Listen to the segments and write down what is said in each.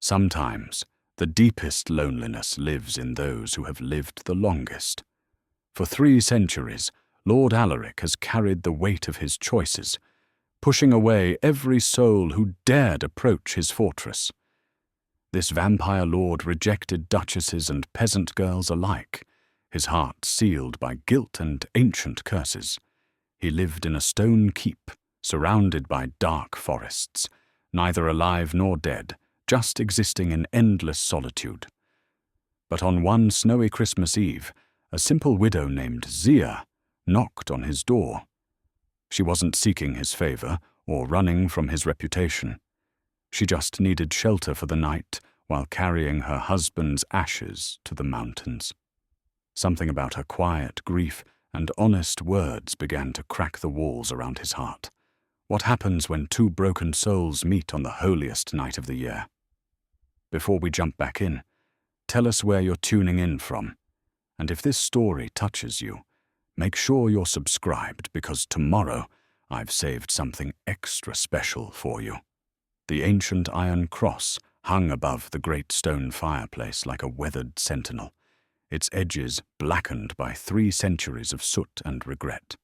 Sometimes the deepest loneliness lives in those who have lived the longest. For 3 centuries, Lord Alaric has carried the weight of his choices, pushing away every soul who dared approach his fortress. This vampire lord rejected duchesses and peasant girls alike, his heart sealed by guilt and ancient curses. He lived in a stone keep, surrounded by dark forests, neither alive nor dead, just existing in endless solitude. But on one snowy Christmas Eve, a simple widow named Zia knocked on his door. She wasn't seeking his favor or running from his reputation. She just needed shelter for the night while carrying her husband's ashes to the mountains. Something about her quiet grief and honest words began to crack the walls around his heart. What happens when 2 broken souls meet on the holiest night of the year? Before we jump back in, tell us where you're tuning in from. And if this story touches you, make sure you're subscribed, because tomorrow I've saved something extra special for you. The ancient iron cross hung above the great stone fireplace like a weathered sentinel, its edges blackened by 3 centuries of soot and regret.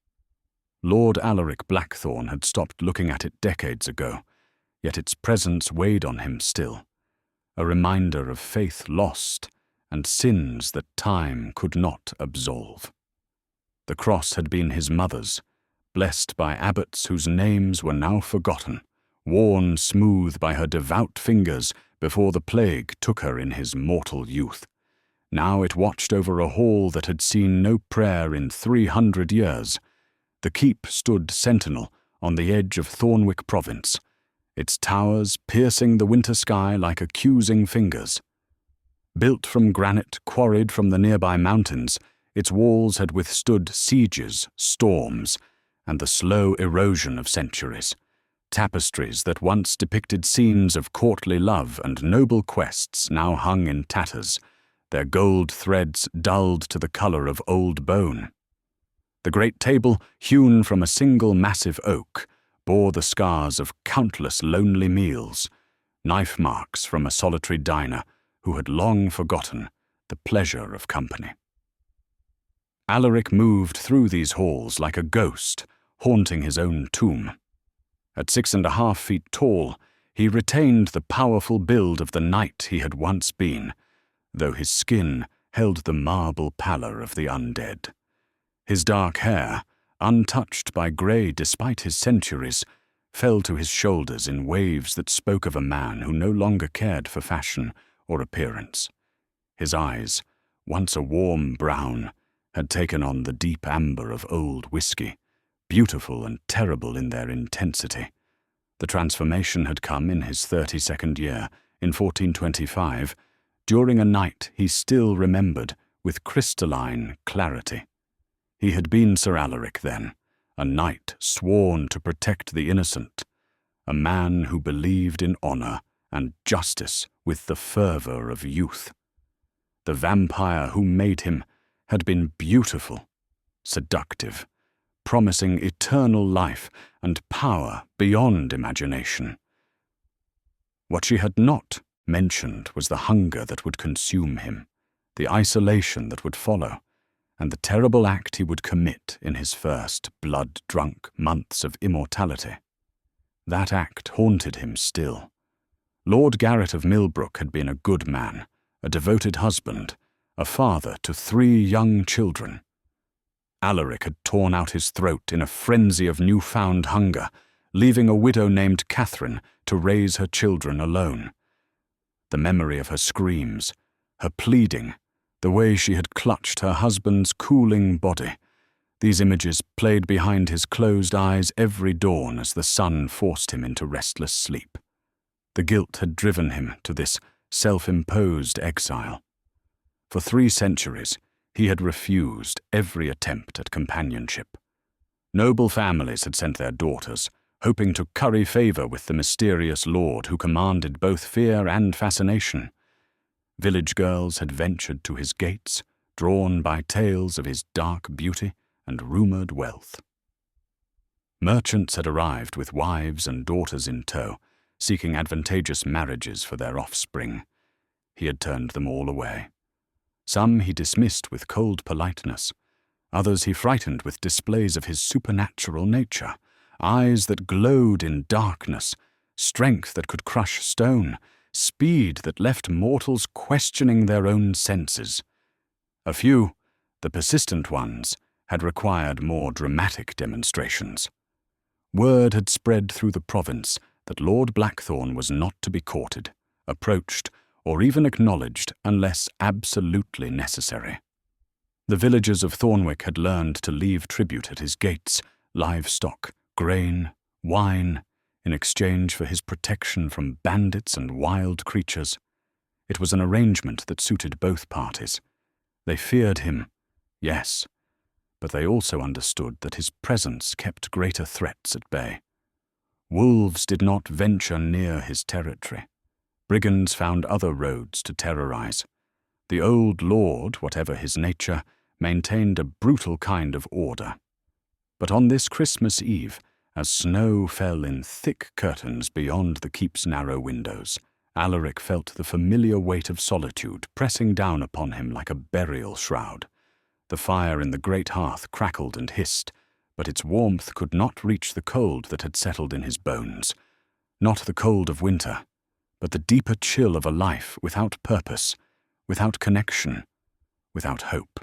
Lord Alaric Blackthorn had stopped looking at it decades ago, yet its presence weighed on him still, a reminder of faith lost and sins that time could not absolve. The cross had been his mother's, blessed by abbots whose names were now forgotten, worn smooth by her devout fingers before the plague took her in his mortal youth. Now it watched over a hall that had seen no prayer in 300 years. The keep stood sentinel on the edge of Thornwick Province, its towers piercing the winter sky like accusing fingers. Built from granite quarried from the nearby mountains, its walls had withstood sieges, storms, and the slow erosion of centuries. Tapestries that once depicted scenes of courtly love and noble quests now hung in tatters, their gold threads dulled to the color of old bone. The great table, hewn from a single massive oak, bore the scars of countless lonely meals, knife marks from a solitary diner who had long forgotten the pleasure of company. Alaric moved through these halls like a ghost, haunting his own tomb. At 6.5 feet tall, he retained the powerful build of the knight he had once been, though his skin held the marble pallor of the undead. His dark hair, untouched by grey despite his centuries, fell to his shoulders in waves that spoke of a man who no longer cared for fashion or appearance. His eyes, once a warm brown, had taken on the deep amber of old whiskey, beautiful and terrible in their intensity. The transformation had come in his 32nd year, in 1425, during a night he still remembered with crystalline clarity. He had been Sir Alaric then, a knight sworn to protect the innocent, a man who believed in honor and justice with the fervor of youth. The vampire who made him had been beautiful, seductive, promising eternal life and power beyond imagination. What she had not mentioned was the hunger that would consume him, the isolation that would follow, and the terrible act he would commit in his first blood-drunk months of immortality. That act haunted him still. Lord Garrett of Millbrook had been a good man, a devoted husband, a father to 3 young children. Alaric had torn out his throat in a frenzy of newfound hunger, leaving a widow named Catherine to raise her children alone. The memory of her screams, her pleading, the way she had clutched her husband's cooling body, these images played behind his closed eyes every dawn as the sun forced him into restless sleep. The guilt had driven him to this self-imposed exile. For 3 centuries, he had refused every attempt at companionship. Noble families had sent their daughters, hoping to curry favor with the mysterious lord who commanded both fear and fascination. Village girls had ventured to his gates, drawn by tales of his dark beauty and rumored wealth. Merchants had arrived with wives and daughters in tow, seeking advantageous marriages for their offspring. He had turned them all away. Some he dismissed with cold politeness. Others he frightened with displays of his supernatural nature, eyes that glowed in darkness, strength that could crush stone, speed that left mortals questioning their own senses. A few, the persistent ones, had required more dramatic demonstrations. Word had spread through the province that Lord Blackthorn was not to be courted, approached, or even acknowledged unless absolutely necessary. The villagers of Thornwick had learned to leave tribute at his gates, livestock, grain, wine, in exchange for his protection from bandits and wild creatures. It was an arrangement that suited both parties. They feared him, yes, but they also understood that his presence kept greater threats at bay. Wolves did not venture near his territory. Brigands found other roads to terrorize. The old lord, whatever his nature, maintained a brutal kind of order. But on this Christmas Eve, as snow fell in thick curtains beyond the keep's narrow windows, Alaric felt the familiar weight of solitude pressing down upon him like a burial shroud. The fire in the great hearth crackled and hissed, but its warmth could not reach the cold that had settled in his bones. Not the cold of winter, but the deeper chill of a life without purpose, without connection, without hope.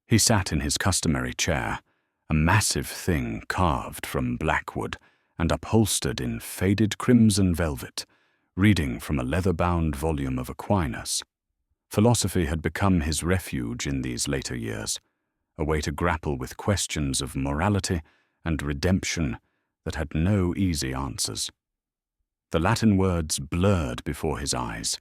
He sat in his customary chair, a massive thing carved from blackwood and upholstered in faded crimson velvet, reading from a leather-bound volume of Aquinas. Philosophy had become his refuge in these later years, a way to grapple with questions of morality and redemption that had no easy answers. The Latin words blurred before his eyes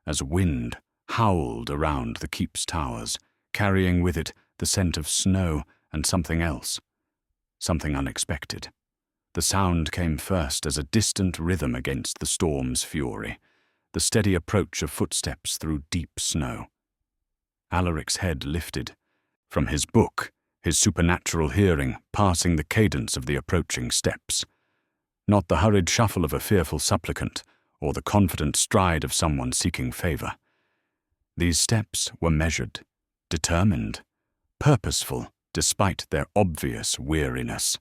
as wind howled around the keep's towers, carrying with it the scent of snow and something else, something unexpected. The sound came first as a distant rhythm against the storm's fury, the steady approach of footsteps through deep snow. Alaric's head lifted. From his book, his supernatural hearing passing the cadence of the approaching steps. Not the hurried shuffle of a fearful supplicant, or the confident stride of someone seeking favor. These steps were measured, determined, purposeful, despite their obvious weariness.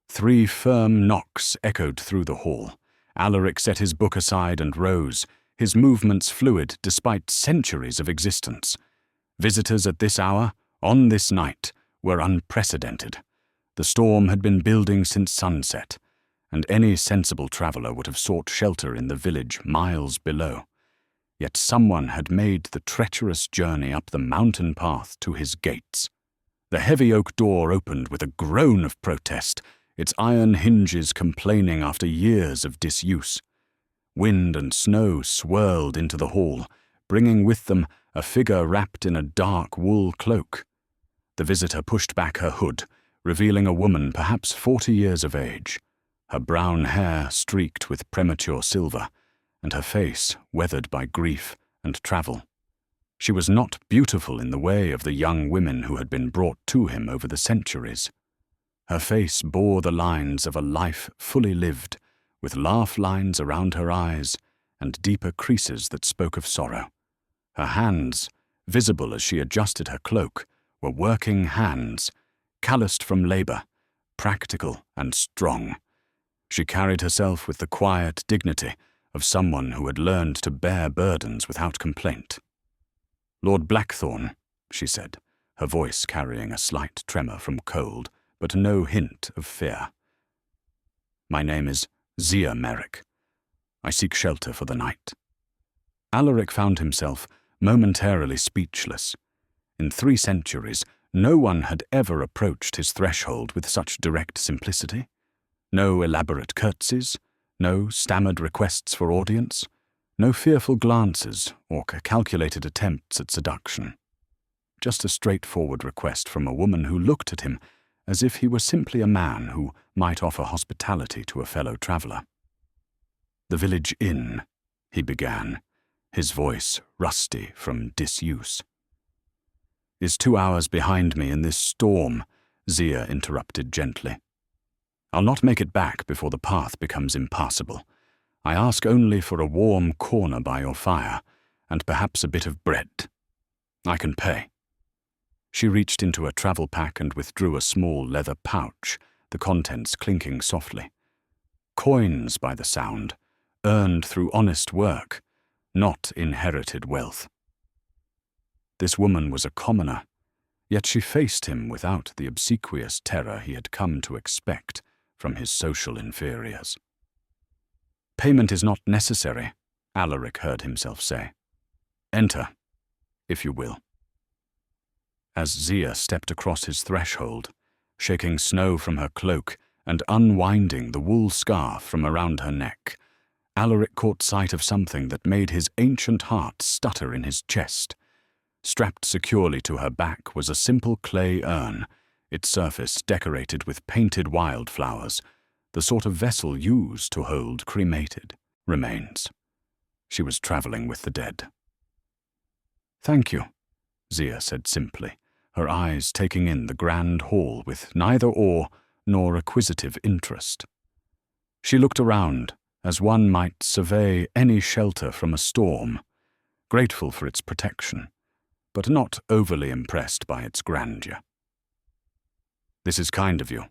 3 firm knocks echoed through the hall. Alaric set his book aside and rose, his movements fluid despite centuries of existence. Visitors at this hour, on this night, were unprecedented. The storm had been building since sunset, and any sensible traveler would have sought shelter in the village miles below. Yet someone had made the treacherous journey up the mountain path to his gates. The heavy oak door opened with a groan of protest, its iron hinges complaining after years of disuse. Wind and snow swirled into the hall, bringing with them a figure wrapped in a dark wool cloak. The visitor pushed back her hood, revealing a woman perhaps 40 years of age, her brown hair streaked with premature silver, and her face weathered by grief and travel. She was not beautiful in the way of the young women who had been brought to him over the centuries. Her face bore the lines of a life fully lived, with laugh lines around her eyes and deeper creases that spoke of sorrow. Her hands, visible as she adjusted her cloak, were working hands, calloused from labor, practical and strong. She carried herself with the quiet dignity of someone who had learned to bear burdens without complaint. "Lord Blackthorn," she said, her voice carrying a slight tremor from cold, but no hint of fear. "My name is Zia Merrick. I seek shelter for the night." Alaric found himself momentarily speechless. In 3 centuries, no one had ever approached his threshold with such direct simplicity. No elaborate curtsies, no stammered requests for audience, no fearful glances or calculated attempts at seduction. Just a straightforward request from a woman who looked at him as if he were simply a man who might offer hospitality to a fellow traveler. "The village inn," he began, his voice rusty from disuse. "Is 2 hours behind me in this storm," Zia interrupted gently. "I'll not make it back before the path becomes impassable. I ask only for a warm corner by your fire, and perhaps a bit of bread. I can pay." She reached into a travel pack and withdrew a small leather pouch, the contents clinking softly. Coins, by the sound, earned through honest work, not inherited wealth. This woman was a commoner, yet she faced him without the obsequious terror he had come to expect from his social inferiors. "Payment is not necessary," Alaric heard himself say. "Enter, if you will." As Zia stepped across his threshold, shaking snow from her cloak and unwinding the wool scarf from around her neck, Alaric caught sight of something that made his ancient heart stutter in his chest. Strapped securely to her back was a simple clay urn, its surface decorated with painted wildflowers, the sort of vessel used to hold cremated remains. She was traveling with the dead. "Thank you," Zia said simply, her eyes taking in the grand hall with neither awe nor acquisitive interest. She looked around, as one might survey any shelter from a storm, grateful for its protection, but not overly impressed by its grandeur. "This is kind of you."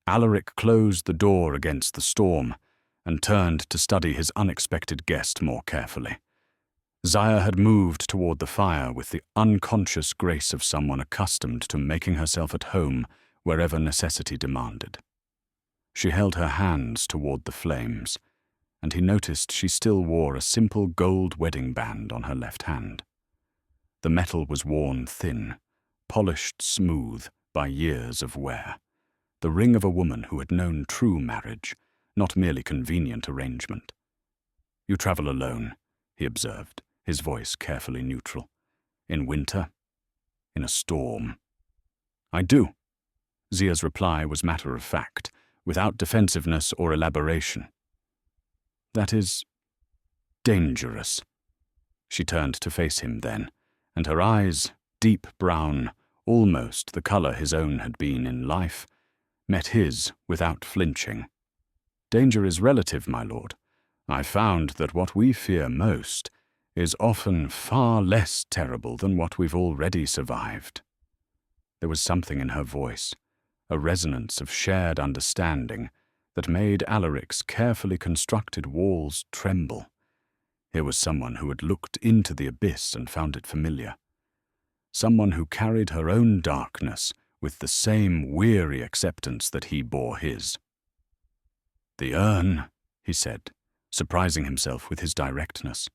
Alaric closed the door against the storm and turned to study his unexpected guest more carefully. Zia had moved toward the fire with the unconscious grace of someone accustomed to making herself at home wherever necessity demanded. She held her hands toward the flames, and he noticed she still wore a simple gold wedding band on her left hand. The metal was worn thin, polished smooth by years of wear, the ring of a woman who had known true marriage, not merely convenient arrangement. "You travel alone," he observed, his voice carefully neutral. "In winter? In a storm?" "I do." Zia's reply was matter of fact, without defensiveness or elaboration. "That is dangerous." She turned to face him then, and her eyes, deep brown, almost the color his own had been in life, met his without flinching. "Danger is relative, my lord. I've found that what we fear most is often far less terrible than what we've already survived." There was something in her voice, a resonance of shared understanding that made Alaric's carefully constructed walls tremble. Here was someone who had looked into the abyss and found it familiar. Someone who carried her own darkness with the same weary acceptance that he bore his. "The urn," he said, surprising himself with his directness.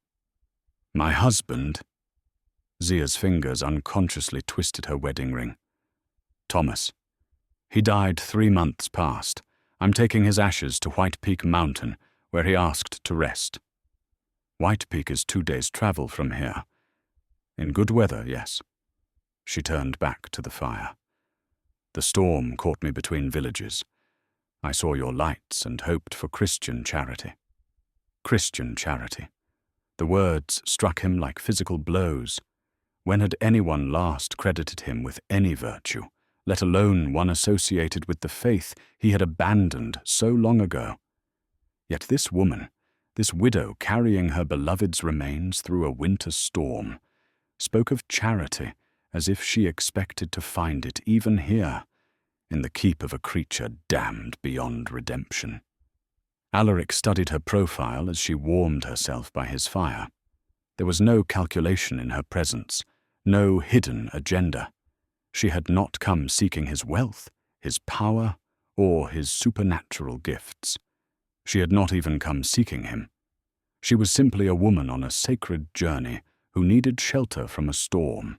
"My husband." Zia's fingers unconsciously twisted her wedding ring. "Thomas. He died 3 months past. I'm taking his ashes to White Peak Mountain, where he asked to rest. White Peak is 2 days' travel from here. In good weather, yes." She turned back to the fire. "The storm caught me between villages. I saw your lights and hoped for Christian charity." Christian charity. The words struck him like physical blows. When had anyone last credited him with any virtue, let alone one associated with the faith he had abandoned so long ago? Yet this woman, this widow carrying her beloved's remains through a winter storm, spoke of charity as if she expected to find it even here, in the keep of a creature damned beyond redemption. Alaric studied her profile as she warmed herself by his fire. There was no calculation in her presence, no hidden agenda. She had not come seeking his wealth, his power, or his supernatural gifts. She had not even come seeking him. She was simply a woman on a sacred journey who needed shelter from a storm.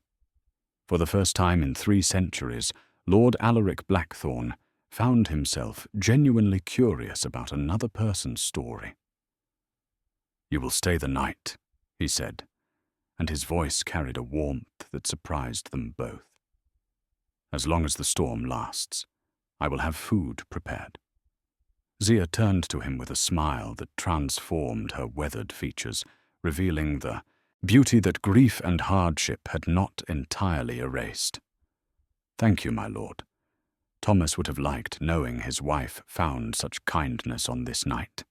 For the first time in 3 centuries, Lord Alaric Blackthorne found himself genuinely curious about another person's story. "You will stay the night," he said, and his voice carried a warmth that surprised them both. "As long as the storm lasts, I will have food prepared." Zia turned to him with a smile that transformed her weathered features, revealing the beauty that grief and hardship had not entirely erased. "Thank you, my lord." Thomas would have liked knowing his wife found such kindness on this night.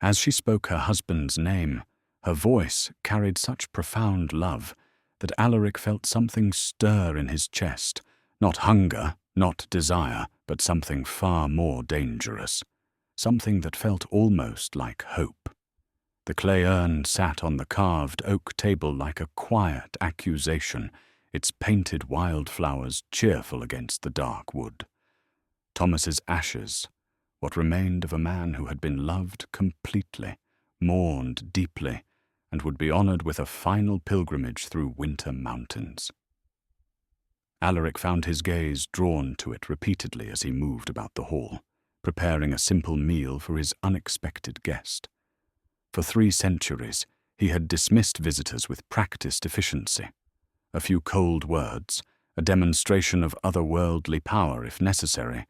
As she spoke her husband's name, her voice carried such profound love that Alaric felt something stir in his chest, not hunger, not desire, but something far more dangerous, something that felt almost like hope. The clay urn sat on the carved oak table like a quiet accusation, its painted wildflowers cheerful against the dark wood. Thomas's ashes, what remained of a man who had been loved completely, mourned deeply, and would be honored with a final pilgrimage through winter mountains. Alaric found his gaze drawn to it repeatedly as he moved about the hall, preparing a simple meal for his unexpected guest. For 3 centuries, he had dismissed visitors with practiced efficiency. A few cold words, a demonstration of otherworldly power if necessary,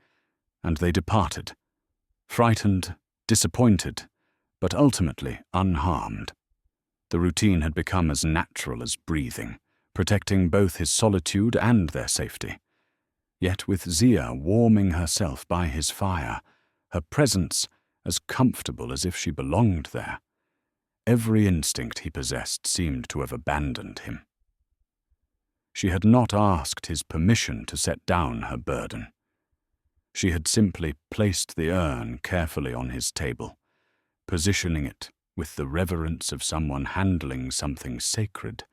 and they departed, frightened, disappointed, but ultimately unharmed. The routine had become as natural as breathing, protecting both his solitude and their safety. Yet with Zia warming herself by his fire, her presence as comfortable as if she belonged there, every instinct he possessed seemed to have abandoned him. She had not asked his permission to set down her burden. She had simply placed the urn carefully on his table, positioning it with the reverence of someone handling something sacred,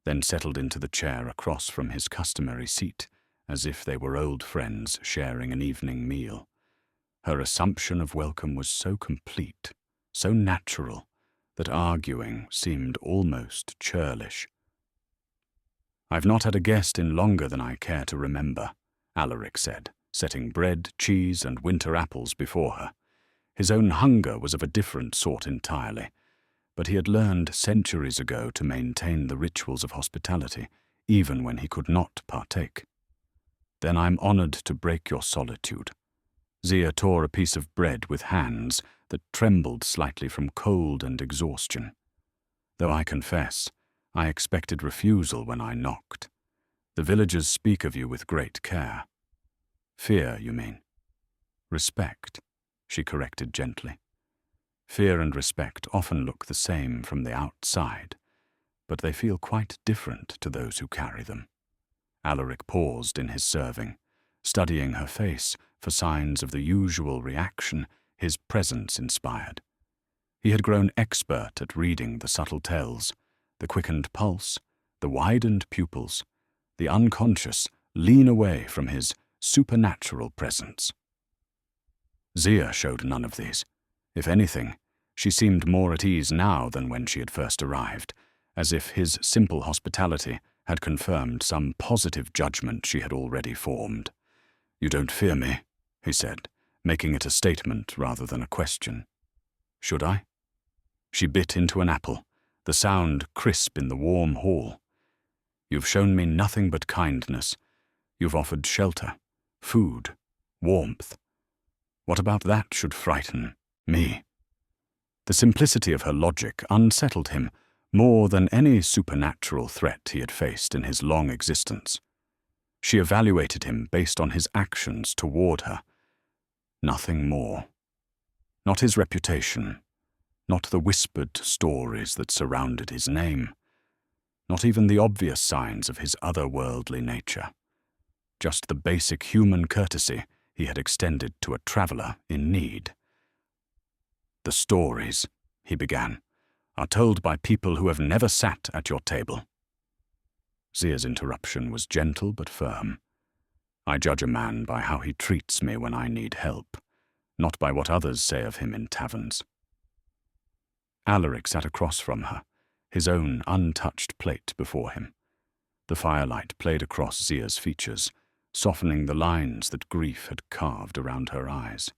then settled into the chair across from his customary seat, as if they were old friends sharing an evening meal. Her assumption of welcome was so complete, so natural, that arguing seemed almost churlish. "I've not had a guest in longer than I care to remember," Alaric said, setting bread, cheese, and winter apples before her. His own hunger was of a different sort entirely, but he had learned centuries ago to maintain the rituals of hospitality, even when he could not partake. "Then I'm honored to break your solitude." Zia tore a piece of bread with hands that trembled slightly from cold and exhaustion. "Though I confess, I expected refusal when I knocked. The villagers speak of you with great care." "Fear, you mean?" "Respect," she corrected gently. "Fear and respect often look the same from the outside, but they feel quite different to those who carry them." Alaric paused in his serving, studying her face for signs of the usual reaction his presence inspired. He had grown expert at reading the subtle tells, the quickened pulse, the widened pupils, the unconscious lean away from his supernatural presence. Zia showed none of these. If anything, she seemed more at ease now than when she had first arrived, as if his simple hospitality had confirmed some positive judgment she had already formed. "You don't fear me," he said, making it a statement rather than a question. "Should I?" She bit into an apple, the sound crisp in the warm hall. "You've shown me nothing but kindness. You've offered shelter, food, warmth. What about that should frighten me?" The simplicity of her logic unsettled him more than any supernatural threat he had faced in his long existence. She evaluated him based on his actions toward her. Nothing more. Not his reputation, not the whispered stories that surrounded his name, not even the obvious signs of his otherworldly nature. Just the basic human courtesy he had extended to a traveler in need. "The stories," he began, "are told by people who have never sat at your table." Zia's interruption was gentle but firm. "I judge a man by how he treats me when I need help, not by what others say of him in taverns." Alaric sat across from her, his own untouched plate before him. The firelight played across Zia's features, softening the lines that grief had carved around her eyes.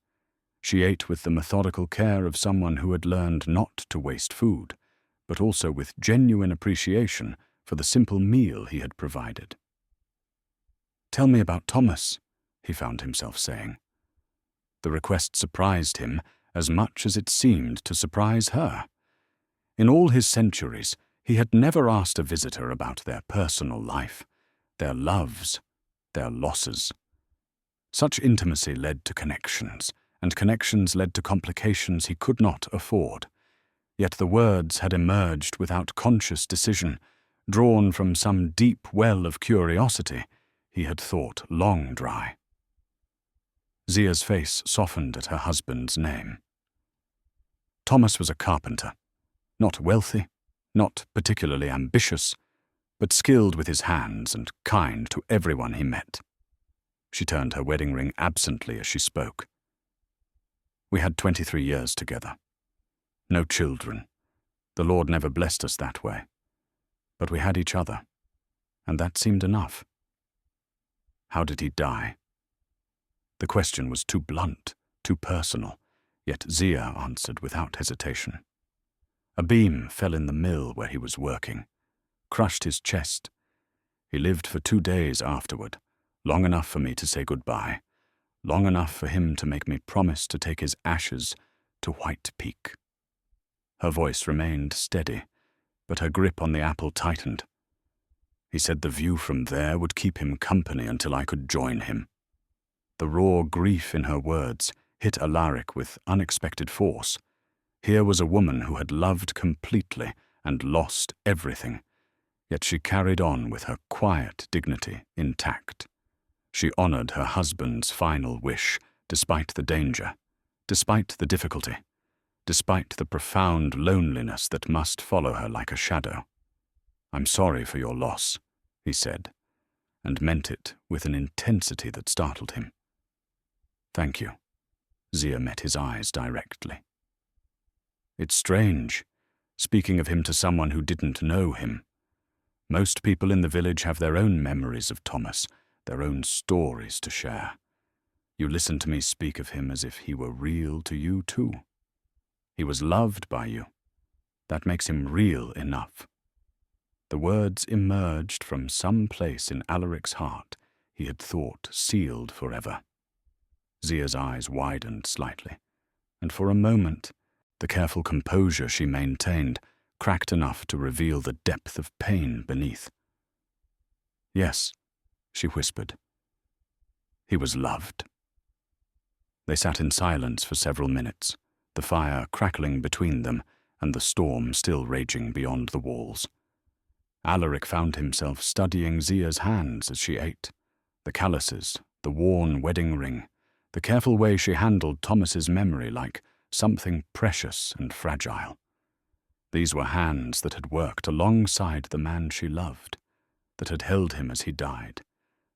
She ate with the methodical care of someone who had learned not to waste food, but also with genuine appreciation for the simple meal he had provided. "Tell me about Thomas," he found himself saying. The request surprised him as much as it seemed to surprise her. In all his centuries, he had never asked a visitor about their personal life, their loves, their losses. Such intimacy led to connections, and connections led to complications he could not afford. Yet the words had emerged without conscious decision, drawn from some deep well of curiosity he had thought long dry. Zia's face softened at her husband's name. Thomas was a carpenter, not wealthy, not particularly ambitious, but skilled with his hands and kind to everyone he met. She turned her wedding ring absently as she spoke. We had 23 years together. No children. The Lord never blessed us that way. But we had each other, and that seemed enough. How did he die? The question was too blunt, too personal, yet Zia answered without hesitation. A beam fell in the mill where he was working, crushed his chest. He lived for 2 days afterward, long enough for me to say goodbye, long enough for him to make me promise to take his ashes to White Peak. Her voice remained steady, but her grip on the apple tightened. He said the view from there would keep him company until I could join him. The raw grief in her words hit Alaric with unexpected force. Here was a woman who had loved completely and lost everything, yet she carried on with her quiet dignity intact. She honored her husband's final wish, despite the danger, despite the difficulty, despite the profound loneliness that must follow her like a shadow. "I'm sorry for your loss," he said, and meant it with an intensity that startled him. "Thank you." Zia met his eyes directly. It's strange, speaking of him to someone who didn't know him. Most people in the village have their own memories of Thomas, their own stories to share. You listen to me speak of him as if he were real to you too. He was loved by you. That makes him real enough. The words emerged from some place in Alaric's heart he had thought sealed forever. Zia's eyes widened slightly, and for a moment, the careful composure she maintained cracked enough to reveal the depth of pain beneath. "Yes," she whispered. "He was loved." They sat in silence for several minutes, the fire crackling between them and the storm still raging beyond the walls. Alaric found himself studying Zia's hands as she ate, the calluses, the worn wedding ring, the careful way she handled Thomas's memory like something precious and fragile. These were hands that had worked alongside the man she loved, that had held him as he died,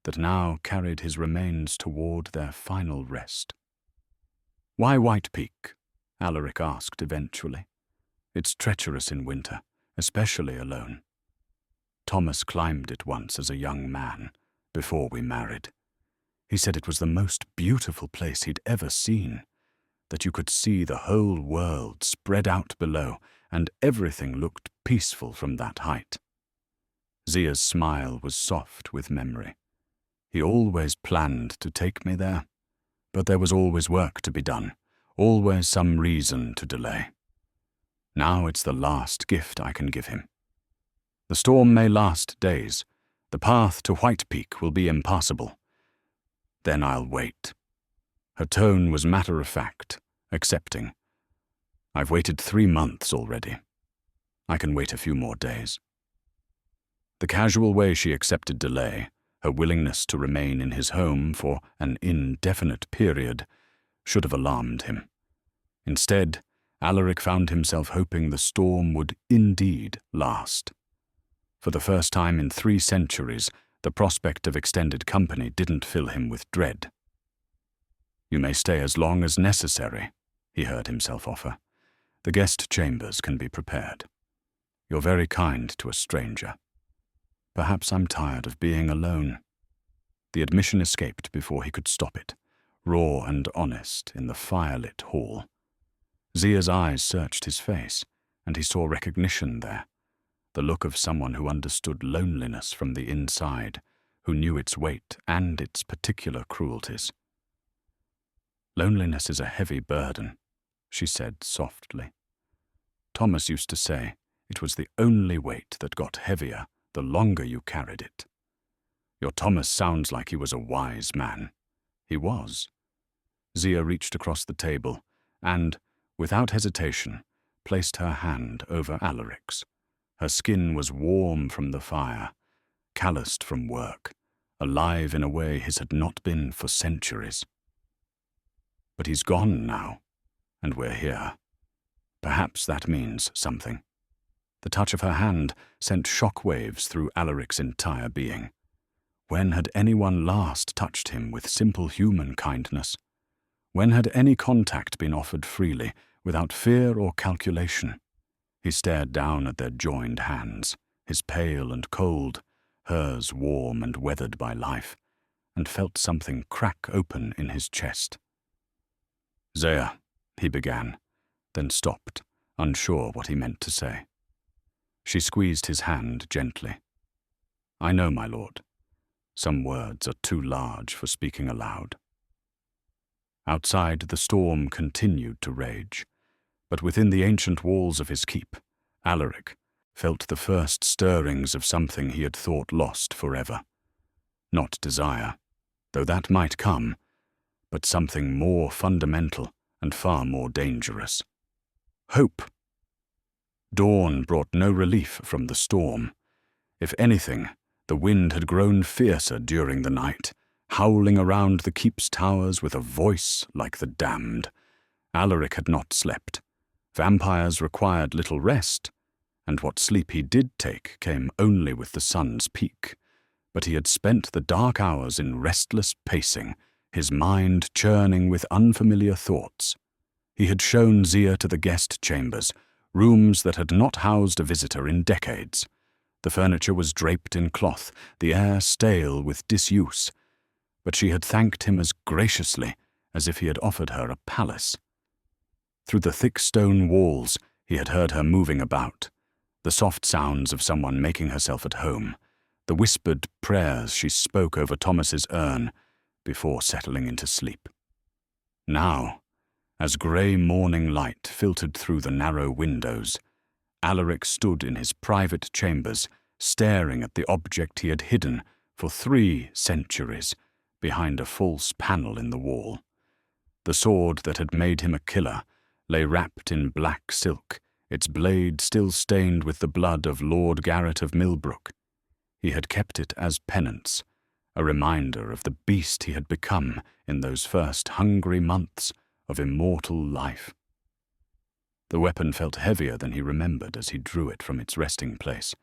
that now carried his remains toward their final rest. "Why White Peak?" Alaric asked eventually. "It's treacherous in winter, especially alone. Thomas climbed it once as a young man, before we married. He said it was the most beautiful place he'd ever seen, that you could see the whole world spread out below, and everything looked peaceful from that height." Zia's smile was soft with memory. "He always planned to take me there, but there was always work to be done, always some reason to delay. Now it's the last gift I can give him. The storm may last days. The path to White Peak will be impassable. Then I'll wait." Her tone was matter-of-fact, accepting. "I've waited 3 months already. I can wait a few more days." The casual way she accepted delay, her willingness to remain in his home for an indefinite period, should have alarmed him. Instead, Alaric found himself hoping the storm would indeed last. For the first time in 3 centuries, the prospect of extended company didn't fill him with dread. "You may stay as long as necessary," he heard himself offer. "The guest chambers can be prepared. You're very kind to a stranger. Perhaps I'm tired of being alone." The admission escaped before he could stop it, raw and honest in the firelit hall. Zia's eyes searched his face, and he saw recognition there, the look of someone who understood loneliness from the inside, who knew its weight and its particular cruelties. "Loneliness is a heavy burden," she said softly. "Thomas used to say it was the only weight that got heavier the longer you carried it. Your Thomas sounds like he was a wise man." He was. Zia reached across the table and, without hesitation, placed her hand over Alaric's. Her skin was warm from the fire, calloused from work, alive in a way his had not been for centuries. But he's gone now, and we're here. Perhaps that means something. The touch of her hand sent shock waves through Alaric's entire being. When had anyone last touched him with simple human kindness? When had any contact been offered freely, without fear or calculation? He stared down at their joined hands, his pale and cold, hers warm and weathered by life, and felt something crack open in his chest. "Zia," he began, then stopped, unsure what he meant to say. She squeezed his hand gently. "I know, my lord. Some words are too large for speaking aloud." Outside, the storm continued to rage, but within the ancient walls of his keep, Alaric felt the first stirrings of something he had thought lost forever. Not desire, though that might come, but something more fundamental and far more dangerous. Hope. Dawn brought no relief from the storm. If anything, the wind had grown fiercer during the night, howling around the keep's towers with a voice like the damned. Alaric had not slept. Vampires required little rest, and what sleep he did take came only with the sun's peak. But he had spent the dark hours in restless pacing, his mind churning with unfamiliar thoughts. He had shown Zia to the guest chambers, rooms that had not housed a visitor in decades. The furniture was draped in cloth, the air stale with disuse, but she had thanked him as graciously as if he had offered her a palace. Through the thick stone walls, he had heard her moving about, the soft sounds of someone making herself at home, the whispered prayers she spoke over Thomas's urn before settling into sleep. Now, as grey morning light filtered through the narrow windows, Alaric stood in his private chambers, staring at the object he had hidden for 3 centuries behind a false panel in the wall. The sword that had made him a killer lay wrapped in black silk, its blade still stained with the blood of Lord Garrett of Millbrook. He had kept it as penance, a reminder of the beast he had become in those first hungry months of immortal life. The weapon felt heavier than he remembered as he drew it from its resting place.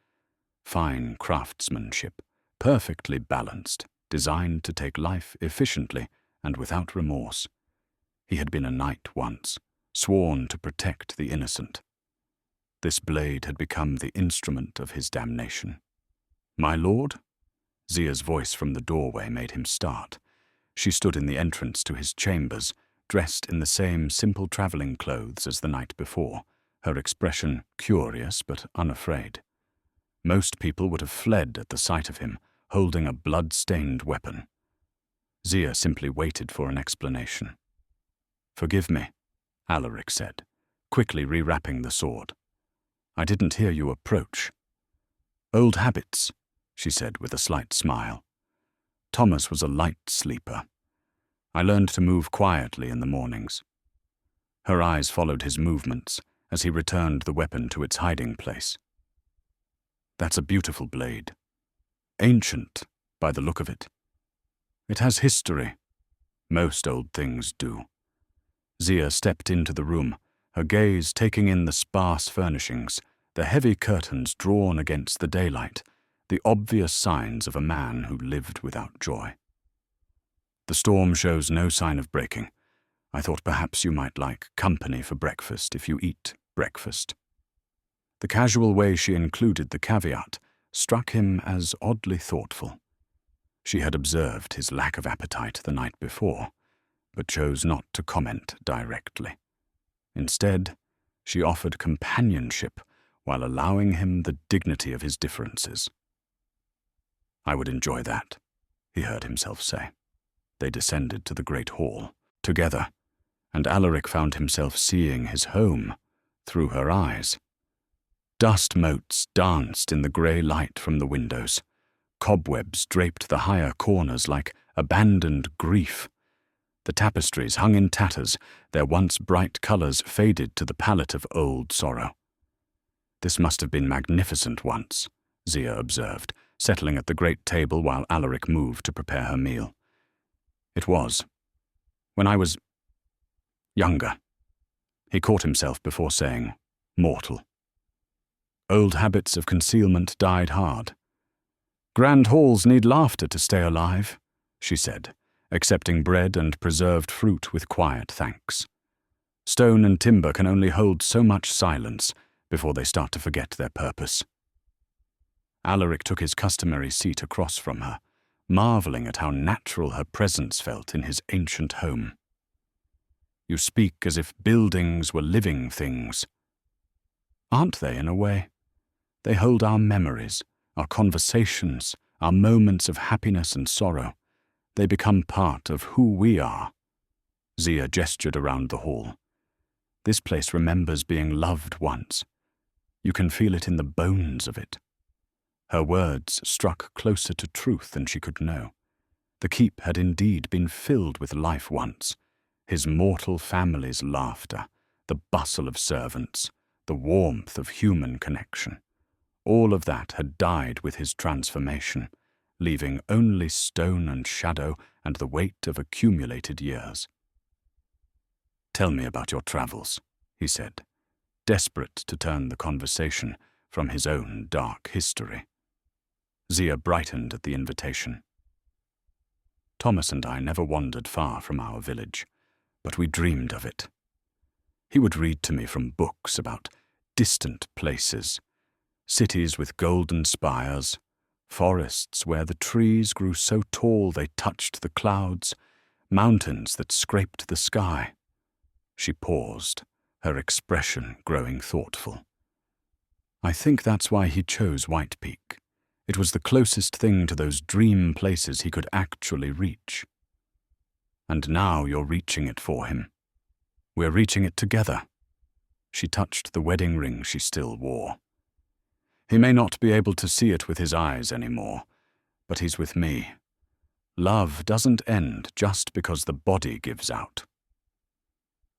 Fine craftsmanship, perfectly balanced, designed to take life efficiently and without remorse. He had been a knight once, sworn to protect the innocent. This blade had become the instrument of his damnation. "My lord?" Zia's voice from the doorway made him start. She stood in the entrance to his chambers, dressed in the same simple travelling clothes as the night before, her expression curious but unafraid. Most people would have fled at the sight of him, holding a blood-stained weapon. Zia simply waited for an explanation. "Forgive me," Alaric said, quickly rewrapping the sword. "I didn't hear you approach." "Old habits," she said with a slight smile. "Thomas was a light sleeper. I learned to move quietly in the mornings." Her eyes followed his movements as he returned the weapon to its hiding place. "That's a beautiful blade. Ancient, by the look of it. It has history. Most old things do." Zia stepped into the room, her gaze taking in the sparse furnishings, the heavy curtains drawn against the daylight, the obvious signs of a man who lived without joy. "The storm shows no sign of breaking. I thought perhaps you might like company for breakfast if you eat breakfast." The casual way she included the caveat struck him as oddly thoughtful. She had observed his lack of appetite the night before, but chose not to comment directly. Instead, she offered companionship while allowing him the dignity of his differences. "I would enjoy that," he heard himself say. They descended to the great hall, together, and Alaric found himself seeing his home through her eyes. Dust motes danced in the grey light from the windows. Cobwebs draped the higher corners like abandoned grief. The tapestries hung in tatters, their once bright colours faded to the palette of old sorrow. "This must have been magnificent once," Zia observed, settling at the great table while Alaric moved to prepare her meal. "It was. When I was younger." He caught himself before saying, "mortal." Old habits of concealment died hard. "Grand halls need laughter to stay alive," she said, accepting bread and preserved fruit with quiet thanks. "Stone and timber can only hold so much silence before they start to forget their purpose." Alaric took his customary seat across from her, marvelling at how natural her presence felt in his ancient home. "You speak as if buildings were living things." "Aren't they, in a way? They hold our memories, our conversations, our moments of happiness and sorrow. They become part of who we are." Zia gestured around the hall. "This place remembers being loved once. You can feel it in the bones of it." Her words struck closer to truth than she could know. The keep had indeed been filled with life once. His mortal family's laughter, the bustle of servants, the warmth of human connection. All of that had died with his transformation, leaving only stone and shadow and the weight of accumulated years. "Tell me about your travels," he said, desperate to turn the conversation from his own dark history. Zia brightened at the invitation. "Thomas and I never wandered far from our village, but we dreamed of it. He would read to me from books about distant places, cities with golden spires, forests where the trees grew so tall they touched the clouds, mountains that scraped the sky." She paused, her expression growing thoughtful. "I think that's why he chose White Peak. It was the closest thing to those dream places he could actually reach. And now you're reaching it for him. We're reaching it together." She touched the wedding ring she still wore. "He may not be able to see it with his eyes anymore, but he's with me. Love doesn't end just because the body gives out."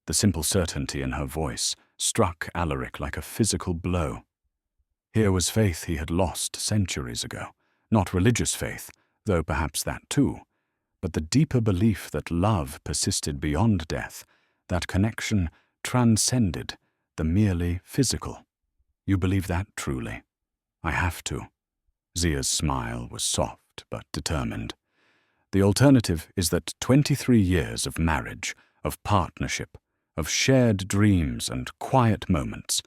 The simple certainty in her voice struck Alaric like a physical blow. Here was faith he had lost centuries ago, not religious faith, though perhaps that too, but the deeper belief that love persisted beyond death, that connection transcended the merely physical. "You believe that truly?" "I have to." Zia's smile was soft but determined. "The alternative is that 23 years of marriage, of partnership, of shared dreams and quiet moments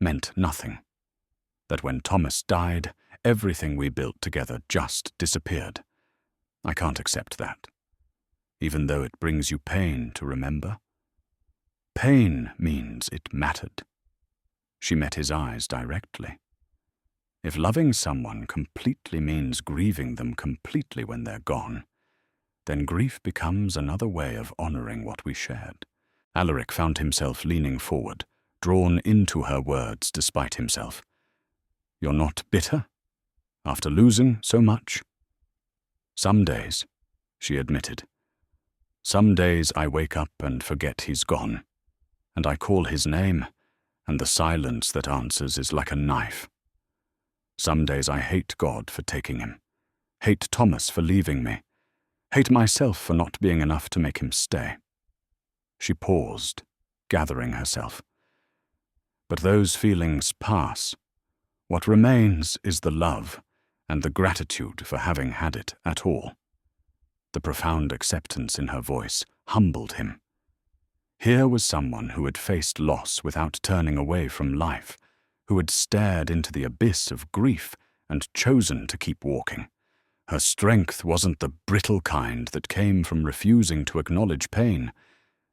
meant nothing. That when Thomas died, everything we built together just disappeared. I can't accept that, even though it brings you pain to remember. Pain means it mattered." She met his eyes directly. "If loving someone completely means grieving them completely when they're gone, then grief becomes another way of honoring what we shared." Alaric found himself leaning forward, drawn into her words despite himself. "You're not bitter? After losing so much?" "Some days," she admitted. "Some days I wake up and forget he's gone, and I call his name, and the silence that answers is like a knife. Some days I hate God for taking him, hate Thomas for leaving me, hate myself for not being enough to make him stay." She paused, gathering herself. "But those feelings pass. What remains is the love and the gratitude for having had it at all." The profound acceptance in her voice humbled him. Here was someone who had faced loss without turning away from life, who had stared into the abyss of grief and chosen to keep walking. Her strength wasn't the brittle kind that came from refusing to acknowledge pain,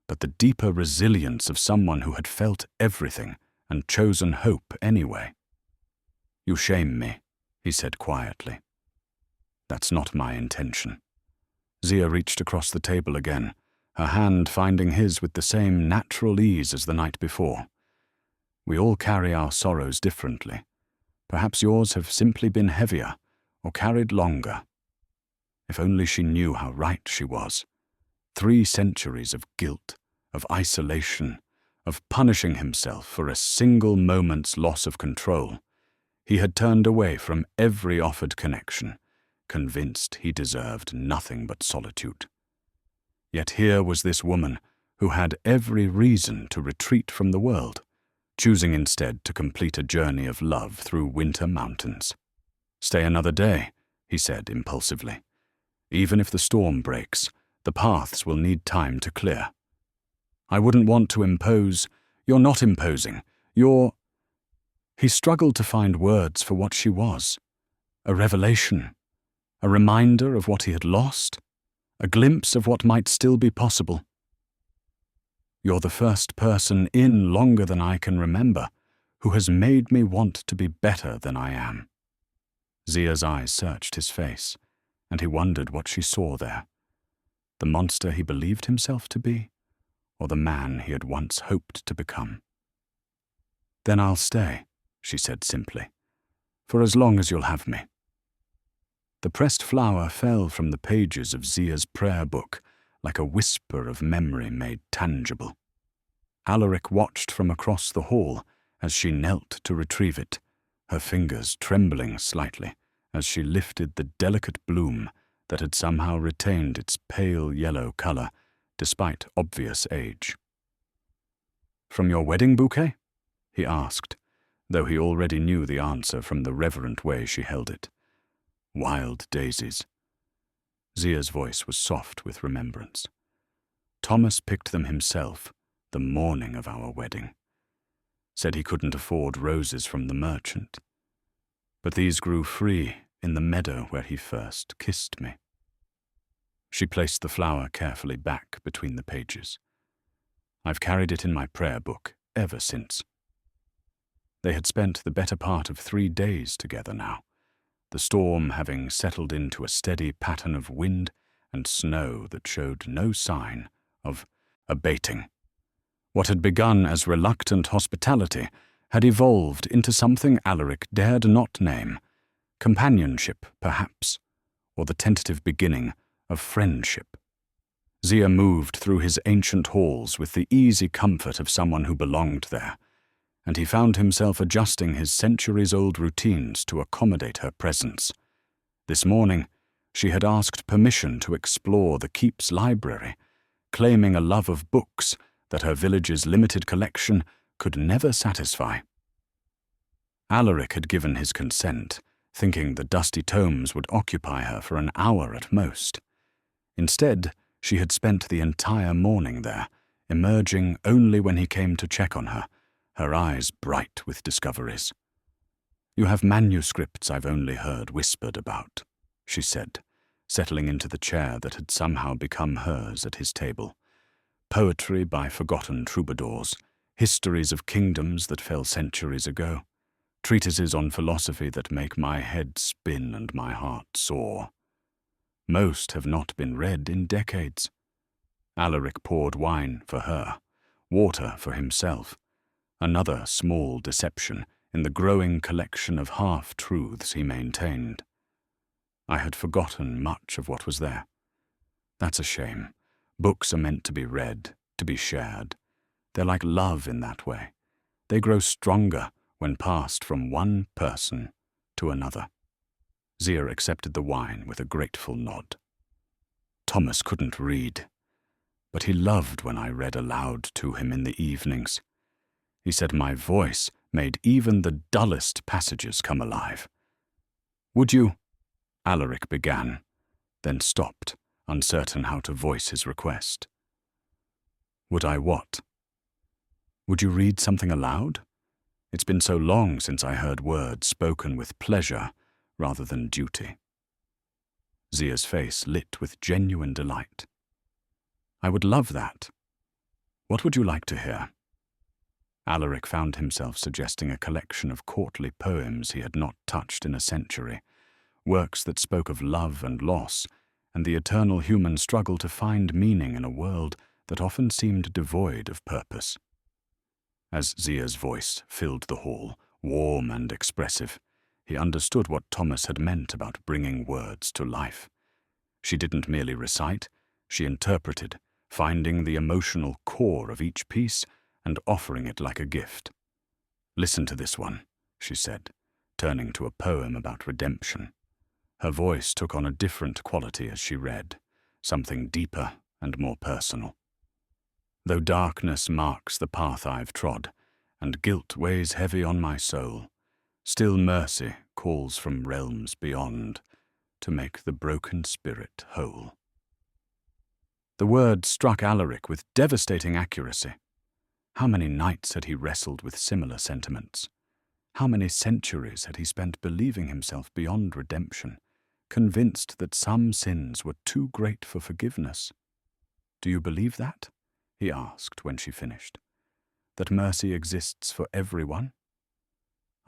but the deeper resilience of someone who had felt everything and chosen hope anyway. "You shame me," he said quietly. "That's not my intention." Zia reached across the table again, her hand finding his with the same natural ease as the night before. "We all carry our sorrows differently. Perhaps yours have simply been heavier, or carried longer." If only she knew how right she was. 3 centuries of guilt, of isolation, of punishing himself for a single moment's loss of control, he had turned away from every offered connection, convinced he deserved nothing but solitude. Yet here was this woman who had every reason to retreat from the world, choosing instead to complete a journey of love through winter mountains. "Stay another day," he said impulsively. "Even if the storm breaks, the paths will need time to clear. I wouldn't want to impose. You're not imposing. You're—" He struggled to find words for what she was. A revelation, a reminder of what he had lost, a glimpse of what might still be possible. "You're the first person in longer than I can remember who has made me want to be better than I am." Zia's eyes searched his face, and he wondered what she saw there. The monster he believed himself to be, or the man he had once hoped to become. "Then I'll stay," she said simply, "for as long as you'll have me." The pressed flower fell from the pages of Zia's prayer book like a whisper of memory made tangible. Alaric watched from across the hall as she knelt to retrieve it, her fingers trembling slightly as she lifted the delicate bloom that had somehow retained its pale yellow color despite obvious age. "From your wedding bouquet?" he asked, though he already knew the answer from the reverent way she held it. "Wild daisies." Zia's voice was soft with remembrance. "Thomas picked them himself the morning of our wedding. Said he couldn't afford roses from the merchant. But these grew free in the meadow where he first kissed me." She placed the flower carefully back between the pages. "I've carried it in my prayer book ever since." They had spent the better part of 3 days together now, the storm having settled into a steady pattern of wind and snow that showed no sign of abating. What had begun as reluctant hospitality had evolved into something Alaric dared not name, companionship, perhaps, or the tentative beginning of friendship. Zia moved through his ancient halls with the easy comfort of someone who belonged there, and he found himself adjusting his centuries-old routines to accommodate her presence. This morning, she had asked permission to explore the keep's library, claiming a love of books that her village's limited collection could never satisfy. Alaric had given his consent, thinking the dusty tomes would occupy her for an hour at most. Instead, she had spent the entire morning there, emerging only when he came to check on her, her eyes bright with discoveries. "You have manuscripts I've only heard whispered about," she said, settling into the chair that had somehow become hers at his table. "Poetry by forgotten troubadours, histories of kingdoms that fell centuries ago, treatises on philosophy that make my head spin and my heart soar. Most have not been read in decades." Alaric poured wine for her, water for himself, another small deception in the growing collection of half-truths he maintained. "I had forgotten much of what was there. That's a shame. Books are meant to be read, to be shared. They're like love in that way. They grow stronger when passed from one person to another." Zia accepted the wine with a grateful nod. "Thomas couldn't read, but he loved when I read aloud to him in the evenings. He said my voice made even the dullest passages come alive. Would you—" Alaric began, then stopped, uncertain how to voice his request. "Would I what? Would you read something aloud? It's been so long since I heard words spoken with pleasure rather than duty." Zia's face lit with genuine delight. "I would love that. What would you like to hear?" Alaric found himself suggesting a collection of courtly poems he had not touched in a century, works that spoke of love and loss, and the eternal human struggle to find meaning in a world that often seemed devoid of purpose. As Zia's voice filled the hall, warm and expressive, he understood what Thomas had meant about bringing words to life. She didn't merely recite, she interpreted, finding the emotional core of each piece and offering it like a gift. "Listen to this one," she said, turning to a poem about redemption. Her voice took on a different quality as she read, something deeper and more personal. "Though darkness marks the path I've trod, and guilt weighs heavy on my soul, still mercy calls from realms beyond to make the broken spirit whole." The word struck Alaric with devastating accuracy. How many nights had he wrestled with similar sentiments? How many centuries had he spent believing himself beyond redemption, convinced that some sins were too great for forgiveness? "Do you believe that?" he asked when she finished. "That mercy exists for everyone?"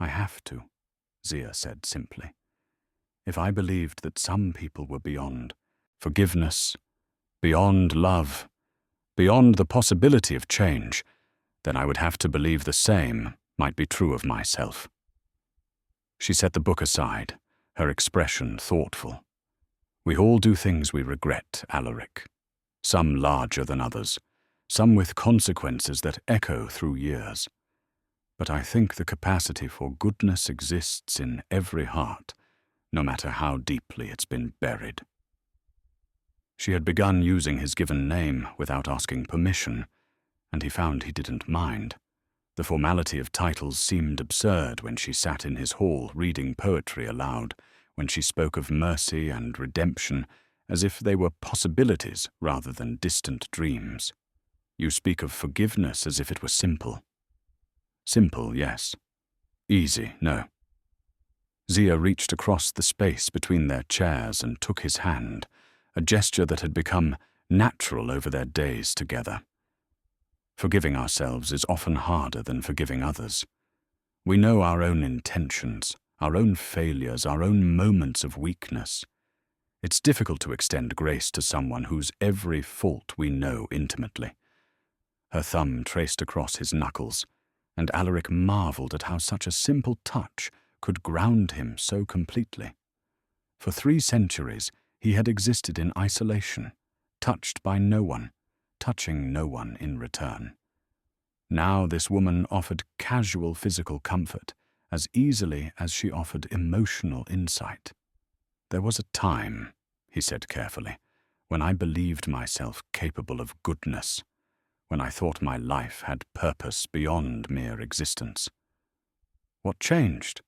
"I have to," Zia said simply. "If I believed that some people were beyond forgiveness, beyond love, beyond the possibility of change, then I would have to believe the same might be true of myself." She set the book aside, her expression thoughtful. "We all do things we regret, Alaric. Some larger than others, some with consequences that echo through years. But I think the capacity for goodness exists in every heart, no matter how deeply it's been buried." She had begun using his given name without asking permission, and he found he didn't mind. The formality of titles seemed absurd when she sat in his hall reading poetry aloud, when she spoke of mercy and redemption as if they were possibilities rather than distant dreams. "You speak of forgiveness as if it were simple." "Simple, yes. Easy, no." Zia reached across the space between their chairs and took his hand, a gesture that had become natural over their days together. Forgiving ourselves is often harder than forgiving others. We know our own intentions, our own failures, our own moments of weakness. It's difficult to extend grace to someone whose every fault we know intimately. Her thumb traced across his knuckles, and Alaric marveled at how such a simple touch could ground him so completely. For 3 centuries, he had existed in isolation, touched by no one, touching no one in return. Now this woman offered casual physical comfort as easily as she offered emotional insight. "There was a time," he said carefully, "when I believed myself capable of goodness, when I thought my life had purpose beyond mere existence." "What changed?"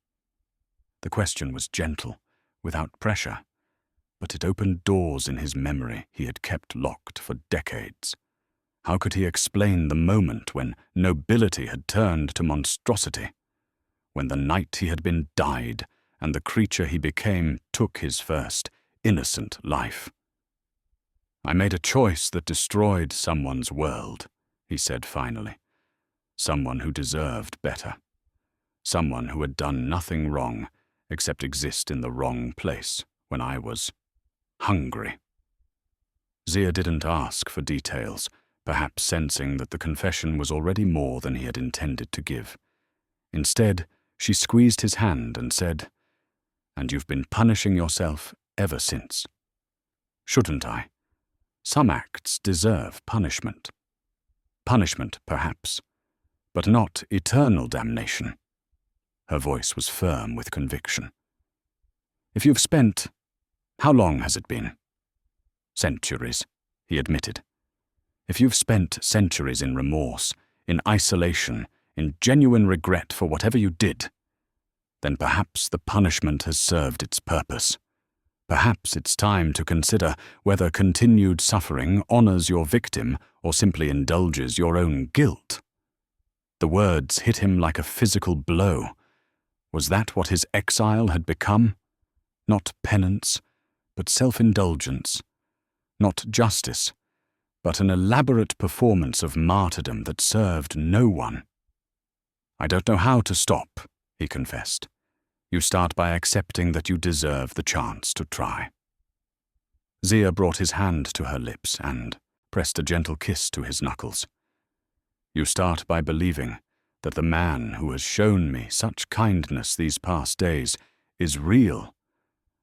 The question was gentle, without pressure, but it opened doors in his memory he had kept locked for decades. How could he explain the moment when nobility had turned to monstrosity, when the knight he had been died and the creature he became took his first innocent life? "I made a choice that destroyed someone's world," he said finally. "Someone who deserved better. Someone who had done nothing wrong except exist in the wrong place when I was hungry." Zia didn't ask for details, perhaps sensing that the confession was already more than he had intended to give. Instead, she squeezed his hand and said, "And you've been punishing yourself ever since." "Shouldn't I? Some acts deserve punishment. Punishment, perhaps, but not eternal damnation." Her voice was firm with conviction. "If you've spent— how long has it been?" "Centuries," he admitted. "If you've spent centuries in remorse, in isolation, in genuine regret for whatever you did, then perhaps the punishment has served its purpose. Perhaps it's time to consider whether continued suffering honors your victim or simply indulges your own guilt." The words hit him like a physical blow. Was that what his exile had become? Not penance, but self-indulgence. Not justice, but an elaborate performance of martyrdom that served no one. "I don't know how to stop," he confessed. "You start by accepting that you deserve the chance to try." Zia brought his hand to her lips and pressed a gentle kiss to his knuckles. "You start by believing that the man who has shown me such kindness these past days is real,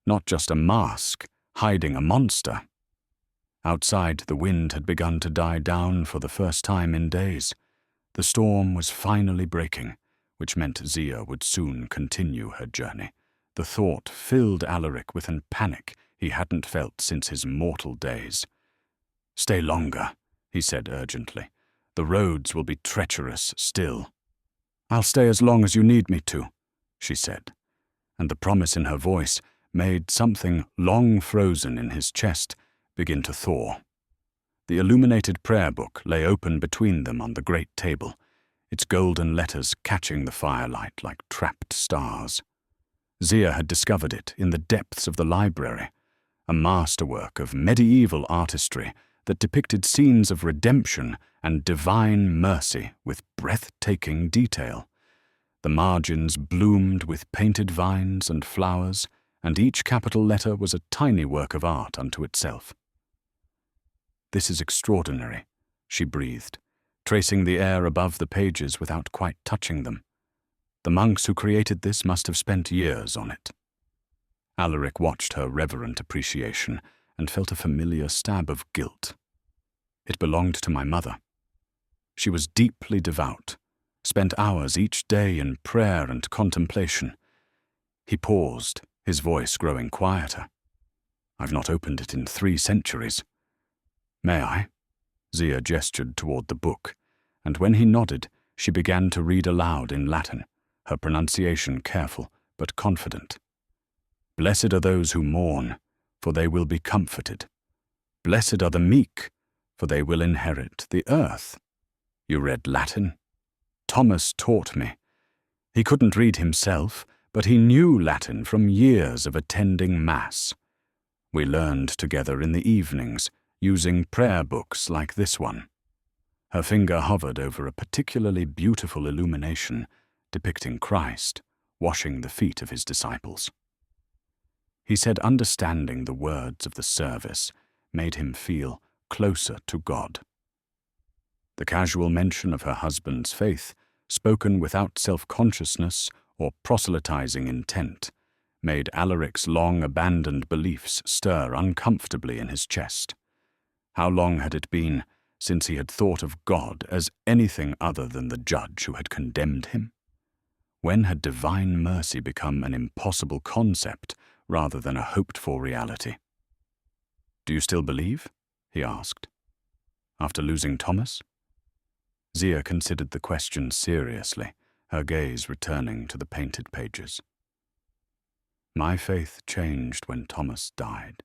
not just a mask hiding a monster." Outside, the wind had begun to die down for the first time in days. The storm was finally breaking, which meant Zia would soon continue her journey. The thought filled Alaric with a panic he hadn't felt since his mortal days. "Stay longer," he said urgently. "The roads will be treacherous still." "I'll stay as long as you need me to," she said, and the promise in her voice made something long frozen in his chest begin to thaw. The illuminated prayer book lay open between them on the great table, its golden letters catching the firelight like trapped stars. Zia had discovered it in the depths of the library, a masterwork of medieval artistry that depicted scenes of redemption and divine mercy with breathtaking detail. The margins bloomed with painted vines and flowers, and each capital letter was a tiny work of art unto itself. "This is extraordinary," she breathed, tracing the air above the pages without quite touching them. "The monks who created this must have spent years on it." Alaric watched her reverent appreciation and felt a familiar stab of guilt. "It belonged to my mother. She was deeply devout, spent hours each day in prayer and contemplation." He paused, his voice growing quieter. "I've not opened it in 3 centuries. May I?" Zia gestured toward the book, and when he nodded, she began to read aloud in Latin, her pronunciation careful but confident. "Blessed are those who mourn, for they will be comforted. Blessed are the meek, for they will inherit the earth." "You read Latin?" "Thomas taught me. He couldn't read himself, but he knew Latin from years of attending Mass. We learned together in the evenings, using prayer books like this one." Her finger hovered over a particularly beautiful illumination depicting Christ washing the feet of his disciples. He said understanding the words of the service made him feel closer to God. The casual mention of her husband's faith, spoken without self-consciousness or proselytizing intent, made Alaric's long-abandoned beliefs stir uncomfortably in his chest. How long had it been since he had thought of God as anything other than the judge who had condemned him? When had divine mercy become an impossible concept rather than a hoped-for reality? "Do you still believe?" he asked. "After losing Thomas?" Zia considered the question seriously, her gaze returning to the painted pages. "My faith changed when Thomas died.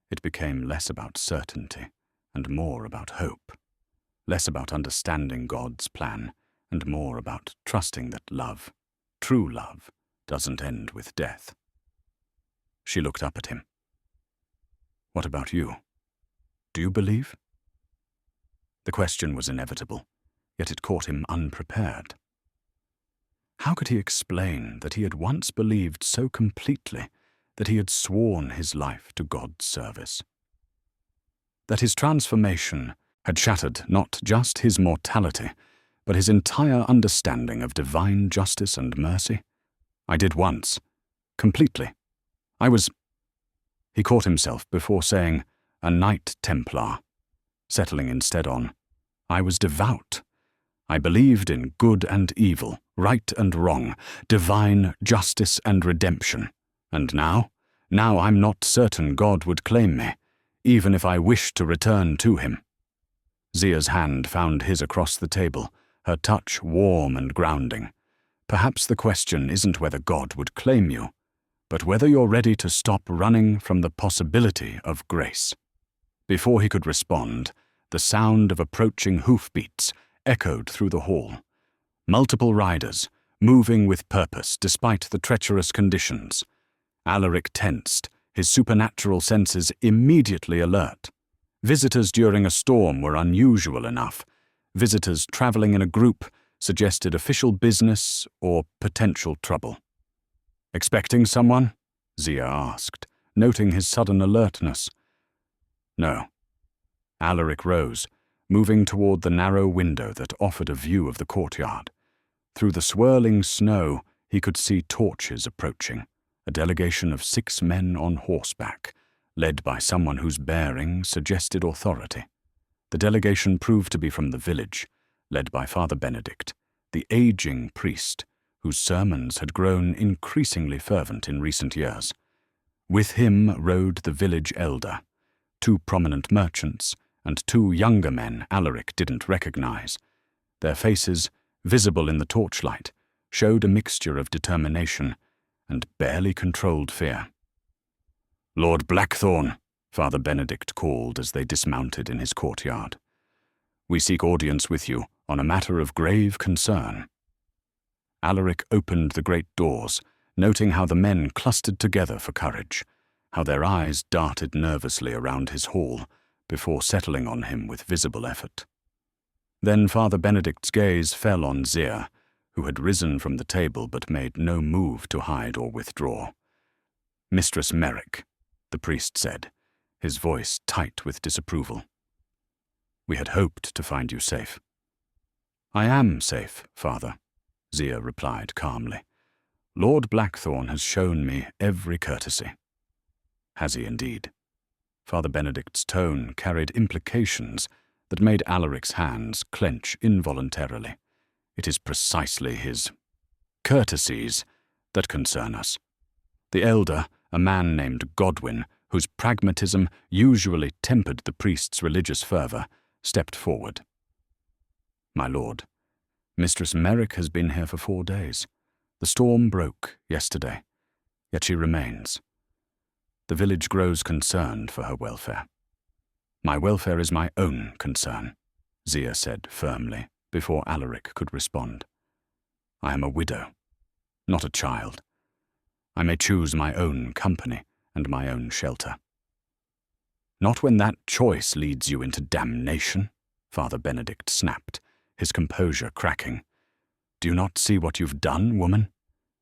It became less about certainty and more about hope, less about understanding God's plan and more about trusting that love, true love, doesn't end with death." She looked up at him. "What about you? Do you believe?" The question was inevitable, yet it caught him unprepared. How could he explain that he had once believed so completely that he had sworn his life to God's service? That his transformation had shattered not just his mortality, but his entire understanding of divine justice and mercy? "I did once. Completely. I was—" He caught himself before saying, "a Knight Templar," settling instead on, "I was devout. I believed in good and evil, right and wrong, divine justice and redemption. And now I'm not certain God would claim me, even if I wished to return to him." Zia's hand found his across the table, her touch warm and grounding. "Perhaps the question isn't whether God would claim you, but whether you're ready to stop running from the possibility of grace." Before he could respond, the sound of approaching hoofbeats echoed through the hall. Multiple riders, moving with purpose despite the treacherous conditions. Alaric tensed, his supernatural senses immediately alert. Visitors during a storm were unusual enough. Visitors traveling in a group suggested official business or potential trouble. "Expecting someone?" Zia asked, noting his sudden alertness. "No." Alaric rose, moving toward the narrow window that offered a view of the courtyard. Through the swirling snow, he could see torches approaching, a delegation of 6 men on horseback, led by someone whose bearing suggested authority. The delegation proved to be from the village, led by Father Benedict, the aging priest, whose sermons had grown increasingly fervent in recent years. With him rode the village elder, 2 prominent merchants, and 2 younger men Alaric didn't recognize. Their faces, visible in the torchlight, showed a mixture of determination and barely controlled fear. "Lord Blackthorn," Father Benedict called as they dismounted in his courtyard. "We seek audience with you on a matter of grave concern." Alaric opened the great doors, noting how the men clustered together for courage, how their eyes darted nervously around his hall before settling on him with visible effort. Then Father Benedict's gaze fell on Zia, who had risen from the table but made no move to hide or withdraw. "Mistress Merrick," the priest said, his voice tight with disapproval. "We had hoped to find you safe." "I am safe, Father," Zia replied calmly. "Lord Blackthorn has shown me every courtesy." "Has he indeed?" Father Benedict's tone carried implications that made Alaric's hands clench involuntarily. "It is precisely his courtesies that concern us." The elder, a man named Godwin, whose pragmatism usually tempered the priest's religious fervor, stepped forward. "My lord, Mistress Merrick has been here for 4 days. The storm broke yesterday, yet she remains. The village grows concerned for her welfare." "My welfare is my own concern," Zia said firmly, before Alaric could respond. "I am a widow, not a child. I may choose my own company and my own shelter." "Not when that choice leads you into damnation," Father Benedict snapped, his composure cracking. "Do you not see what you've done, woman?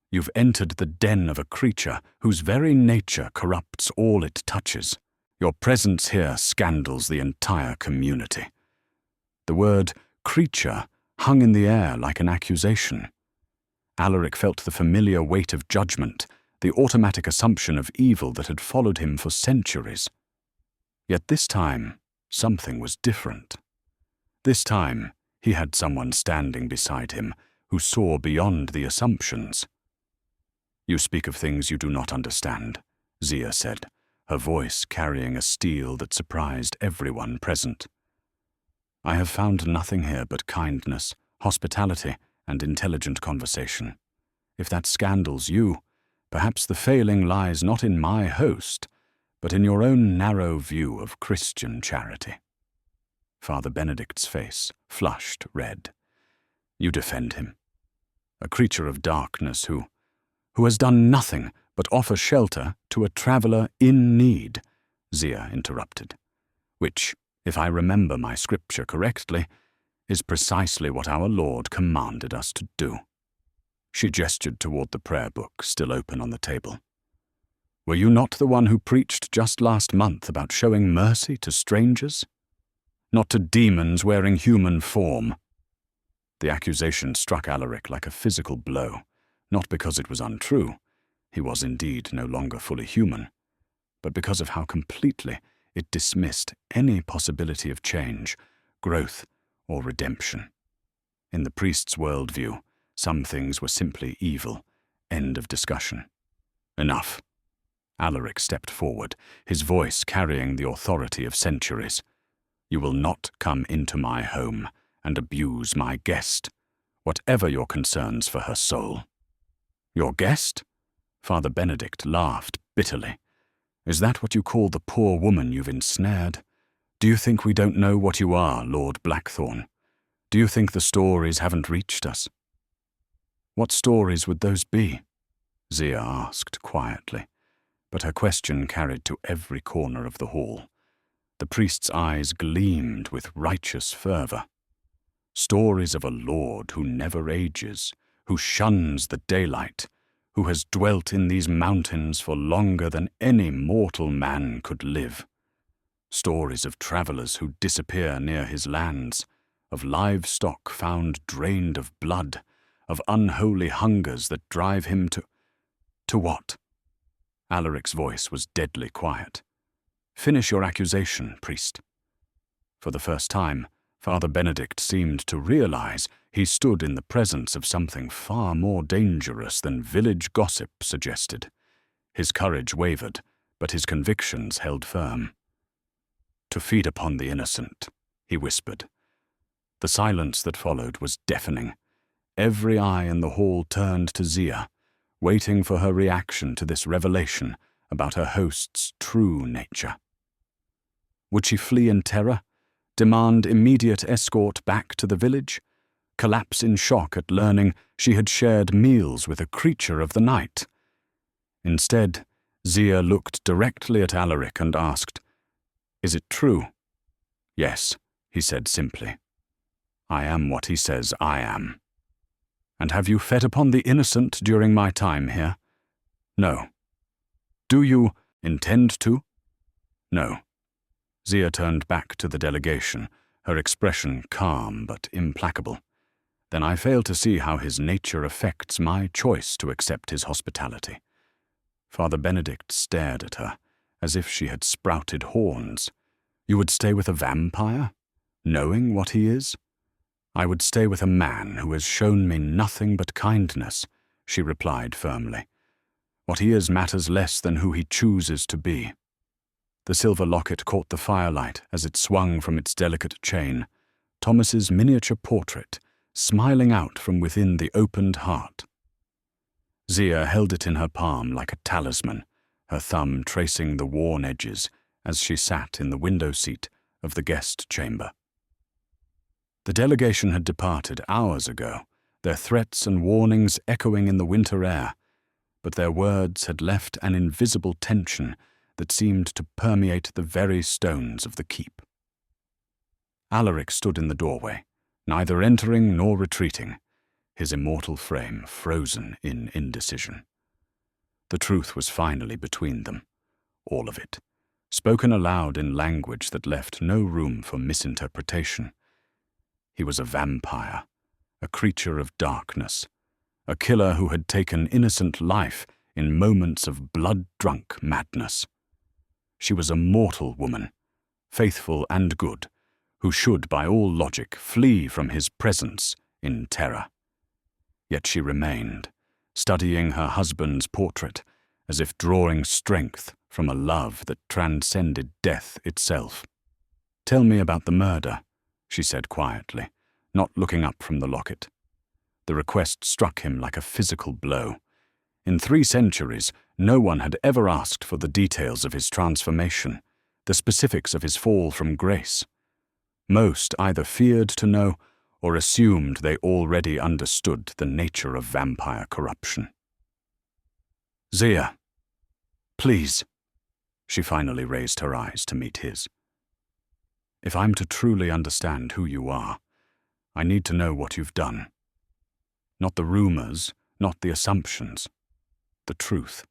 You've entered the den of a creature whose very nature corrupts all it touches. Your presence here scandals the entire community." The word creature hung in the air like an accusation. Alaric felt the familiar weight of judgment, the automatic assumption of evil that had followed him for centuries. Yet this time, something was different. This time, he had someone standing beside him who saw beyond the assumptions. "You speak of things you do not understand," Zia said, her voice carrying a steel that surprised everyone present. "I have found nothing here but kindness, hospitality, and intelligent conversation. If that scandals you, perhaps the failing lies not in my host, but in your own narrow view of Christian charity." Father Benedict's face flushed red. "You defend him. A creature of darkness who has done nothing but offer shelter to a traveller in need," Zia interrupted, "which, if I remember my scripture correctly, is precisely what our Lord commanded us to do." She gestured toward the prayer book still open on the table. "Were you not the one who preached just last month about showing mercy to strangers? Not to demons wearing human form." The accusation struck Alaric like a physical blow, not because it was untrue. He was indeed no longer fully human, but because of how completely it dismissed any possibility of change, growth, or redemption. In the priest's worldview, some things were simply evil. End of discussion. "Enough." Alaric stepped forward, his voice carrying the authority of centuries. "You will not come into my home and abuse my guest, whatever your concerns for her soul." "Your guest?" Father Benedict laughed bitterly. "Is that what you call the poor woman you've ensnared? Do you think we don't know what you are, Lord Blackthorn? Do you think the stories haven't reached us?" "What stories would those be?" Zia asked quietly, but her question carried to every corner of the hall. The priest's eyes gleamed with righteous fervor. "Stories of a Lord who never ages, who shuns the daylight, who has dwelt in these mountains for longer than any mortal man could live. Stories of travelers who disappear near his lands, of livestock found drained of blood, of unholy hungers that drive him to what?" Alaric's voice was deadly quiet. Finish your accusation, priest." For the first time, Father Benedict seemed to realize he stood in the presence of something far more dangerous than village gossip suggested. His courage wavered, but his convictions held firm. "To feed upon the innocent," he whispered. The silence that followed was deafening. Every eye in the hall turned to Zia, waiting for her reaction to this revelation about her host's true nature. Would she flee in terror? Demand immediate escort back to the village? Collapse in shock at learning she had shared meals with a creature of the night? Instead, Zia looked directly at Alaric and asked, "Is it true?" "Yes," he said simply. "I am what he says I am." "And have you fed upon the innocent during my time here?" "No." "Do you intend to?" "No." Zia turned back to the delegation, her expression calm but implacable. "Then I fail to see how his nature affects my choice to accept his hospitality." Father Benedict stared at her, as if she had sprouted horns. "You would stay with a vampire, knowing what he is?" "I would stay with a man who has shown me nothing but kindness," she replied firmly. "What he is matters less than who he chooses to be." The silver locket caught the firelight as it swung from its delicate chain, Thomas's miniature portrait, smiling out from within the opened heart. Zia held it in her palm like a talisman, her thumb tracing the worn edges as she sat in the window seat of the guest chamber. The delegation had departed hours ago, their threats and warnings echoing in the winter air, but their words had left an invisible tension that seemed to permeate the very stones of the keep. Alaric stood in the doorway, neither entering nor retreating, his immortal frame frozen in indecision. The truth was finally between them, all of it, spoken aloud in language that left no room for misinterpretation. He was a vampire, a creature of darkness, a killer who had taken innocent life in moments of blood-drunk madness. She was a mortal woman, faithful and good, who should, by all logic, flee from his presence in terror. Yet she remained, studying her husband's portrait, as if drawing strength from a love that transcended death itself. "Tell me about the murder," she said quietly, not looking up from the locket. The request struck him like a physical blow. In 3 centuries, no one had ever asked for the details of his transformation, the specifics of his fall from grace. Most either feared to know or assumed they already understood the nature of vampire corruption. "Zia, please," she finally raised her eyes to meet his. "If I'm to truly understand who you are, I need to know what you've done. Not the rumors, not the assumptions. The truth."